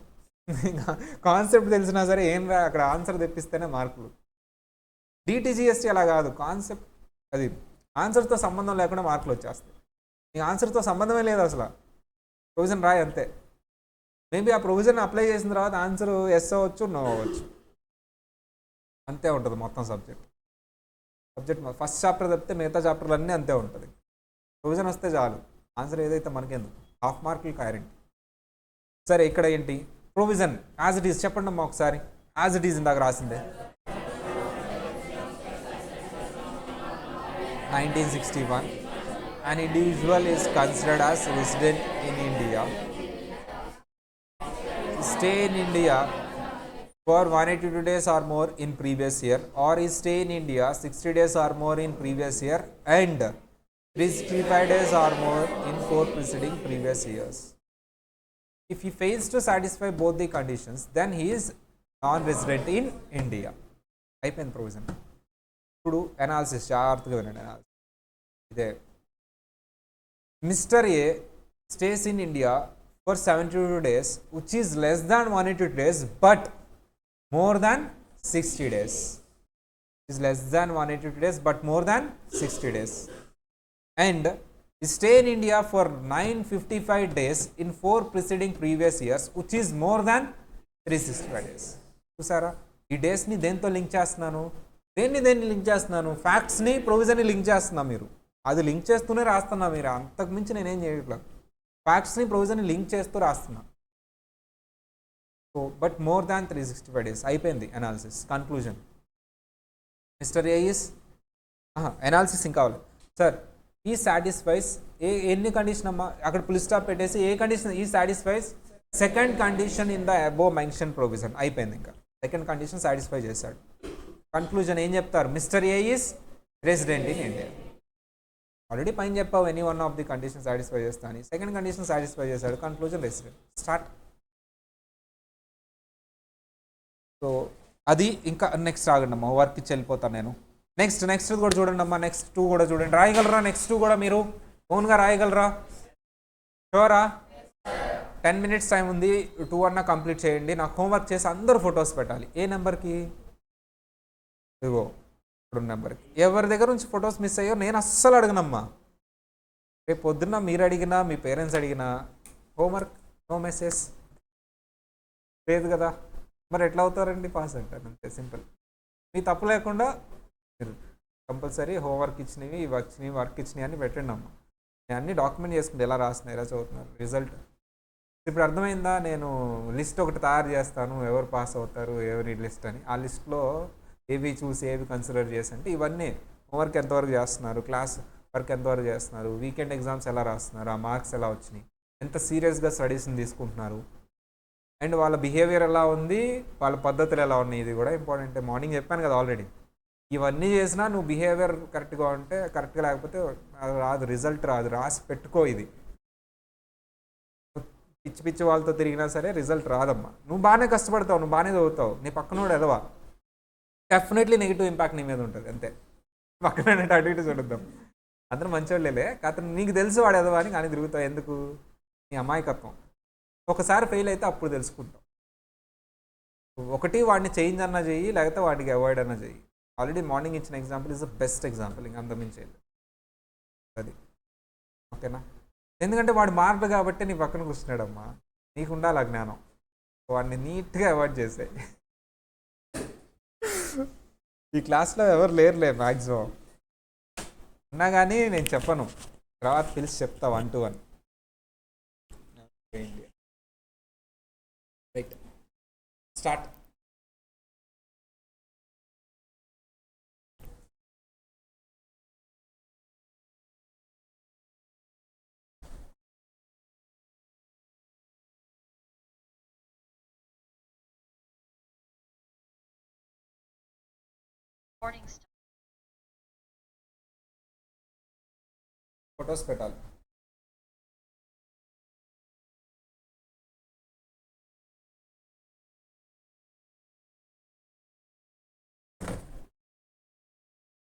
కాన్సెప్ట్ తెలిసినా సరే ఏం అక్కడ ఆన్సర్ తెప్పిస్తేనే మార్కులు. డిటీజీఎస్టీ అలా కాదు, కాన్సెప్ట్ అది ఆన్సర్తో సంబంధం లేకుండా మార్కులు వచ్చేస్తాయి. నీ ఆన్సర్తో సంబంధమే లేదు అసలు, ప్రొవిజన్ రాయి అంతే. మేబీ ఆ ప్రొవిజన్ అప్లై చేసిన తర్వాత ఆన్సర్ ఎస్ అవ్వచ్చు, నో అవ్వచ్చు, అంతే ఉంటుంది మొత్తం సబ్జెక్ట్. ఫస్ట్ చాప్టర్ తప్పితే మిగతా చాప్టర్లు అన్నీ అంతే ఉంటుంది. ప్రొవిజన్ వస్తే చాలు, ఆన్సర్ ఏదైతే మనకెందుకు, హాఫ్ మార్కులు గ్యారెంటీ. సరే ఇక్కడ ఏంటి ప్రొవిజన్ యాజ్ ఇట్ ఈజ్ చెప్పండి అమ్మా ఒకసారి. యాజ్ ఇట్ ఈజ్ ఇందాక రాసిందే 1961. An individual is considered as resident in India, stay in India for 182 days or more in previous year, or is stay in India 60 days or more in previous year and 365 days or more in 4 preceding previous years. If he fails to satisfy both the conditions, then he is non-resident in India. అయిపోయింది provision. ఇప్పుడు analysis జాగ్రత్తగా వినండి. Analysis ఇదే. Mr. A stays in India for 72 days, which is less than 182 days, but more than 60 days. Is less than 182 days, but more than 60 days. And he stay in India for 955 days in 4 preceding previous years, which is more than 365 days. చూసారా, ఈ డేస్ని దేంతో link చేస్తున్నాను, దేన్ని link చేస్తున్నాను, ఫ్యాక్ట్స్ని ప్రొవిజన్ని link చేస్తున్నా. మీరు అది link చేస్తూనే రాస్తున్నా, మీరు అంతకుమించి నేనేం చేయట్లేదు. ఫ్యాక్ట్స్ని ప్రొవిజన్ని లింక్ చేస్తూ రాస్తున్నా. So but more than 365 days అయిపోయింది analysis. Conclusion, mister A is analysis ఇంకా కావాలి సార్. ఈ సాటిస్ఫైస్ ఎన్ని కండిషన్ అమ్మా, అక్కడ ఫుల్ స్టాప్ పెట్టేసి ఏ కండిషన్, ఈ satisfies second condition in the above mention provision. అయిపోయింది, ఇంకా సెకండ్ కండిషన్ సాటిస్ఫై చేశాడు. కన్క్లూజన్ ఏం చెప్తారు, mister A is resident in India. Already పైన చెప్పావు any one of the condition satisfy చేస్తా అని, సెకండ్ కండిషన్ సాటిస్ఫై చేశాడు, కన్క్లూజన్ రెసిడెంట్. స్టార్ట్. సో అది ఇంకా నెక్స్ట్ ఆగండి అమ్మా, వర్క్ ఇచ్చి వెళ్ళిపోతాను నేను. నెక్స్ట్ కూడా చూడండి అమ్మా, నెక్స్ట్ 2 కూడా చూడండి. రాయగలరా నెక్స్ట్ 2 కూడా మీరు? ఓన్గా రాయగలరా? షూరా? 10 minutes టైం ఉంది, 2 అన్నా కంప్లీట్ చేయండి. నాకు హోంవర్క్ చేసి అందరూ ఫొటోస్ పెట్టాలి. ఏ నెంబర్కి? ఇదిగో ఇప్పుడు నెంబర్కి. ఎవరి దగ్గర నుంచి ఫొటోస్ మిస్ అయ్యో నేను అస్సలు అడగనమ్మా. రేపు పొద్దున్న మీరు అడిగినా మీ పేరెంట్స్ అడిగినా హోంవర్క్ నో మెసేజ్ లేదు కదా, మరి ఎట్లా అవుతారండి పాస్ అంటారు. అంతే సింపుల్. మీ తప్పు లేకుండా మీరు కంపల్సరీ హోంవర్క్ ఇచ్చినవి, ఇవి వచ్చినవి, వర్క్ ఇచ్చినవి అని పెట్టండి అమ్మ. నేను అన్ని డాక్యుమెంట్ చేసుకుంటే ఎలా రాస్తున్నాయి, ఎలా చదువుతున్నారు రిజల్ట్. ఇప్పుడు అర్థమైందా? నేను లిస్ట్ ఒకటి తయారు చేస్తాను, ఎవరు పాస్ అవుతారు ఎవరి లిస్ట్ అని. ఆ లిస్ట్లో ఏవి చూసి ఏవి కన్సిడర్ చేసి అంటే ఇవన్నీ హోంవర్క్ ఎంతవరకు చేస్తున్నారు, క్లాస్ వర్క్ ఎంతవరకు చేస్తున్నారు, వీకెండ్ ఎగ్జామ్స్ ఎలా రాస్తున్నారు, ఆ మార్క్స్ ఎలా వచ్చినాయి, ఎంత సీరియస్గా స్టడీస్ని తీసుకుంటున్నారు, అండ్ వాళ్ళ బిహేవియర్ ఎలా ఉంది, వాళ్ళ పద్ధతులు ఎలా ఉన్నాయి, ఇది కూడా ఇంపార్టెంట్. మార్నింగ్ చెప్పాను కదా ఆల్రెడీ. ఇవన్నీ చేసినా నువ్వు బిహేవియర్ కరెక్ట్గా ఉంటే, కరెక్ట్గా లేకపోతే రాదు, రిజల్ట్ రాదు. రాసి పెట్టుకో ఇది. పిచ్చి పిచ్చి వాళ్ళతో తిరిగినా సరే రిజల్ట్ రాదమ్మా. నువ్వు బాగానే కష్టపడతావు, నువ్వు బాగానే చదువుతావు, నీ పక్కనోడు ఎదవా, డెఫినెట్లీ నెగిటివ్ ఇంపాక్ట్ నీ మీద ఉంటుంది. అంతే. పక్కన అటు ఇటు చూడద్దాం. అందరూ మంచివాళ్ళే, కాకపోతే నీకు తెలుసు వాడు ఎదవా అని, కానీ తిరుగుతావు. ఎందుకు? నీ అమాయకత్వం. ఒకసారి ఫెయిల్ అయితే అప్పుడు తెలుసుకుంటాం. ఒకటి వాడిని చేంజ్ అన్నా చెయ్యి, లేకపోతే వాడికి అవాయిడ్ అన్నా చెయ్యి. ఆల్రెడీ మార్నింగ్ ఇచ్చిన example is the best example, ఇంకా అంతమించేది అది. ఓకేనా? ఎందుకంటే వాడు మారడు కాబట్టి నీ పక్కన కూర్చున్నాడమ్మా. నీకు ఉండాలి ఆ జ్ఞానం. వాడిని నీట్గా అవాయిడ్ చేసాయి. ఈ క్లాస్లో ఎవరు లేరులే మ్యాక్సిమం. ఉన్నా కానీ నేను చెప్పను, తర్వాత పిలిచి చెప్తా 1 to 1. Right, start. ఫొటోస్ పెట్టాలి.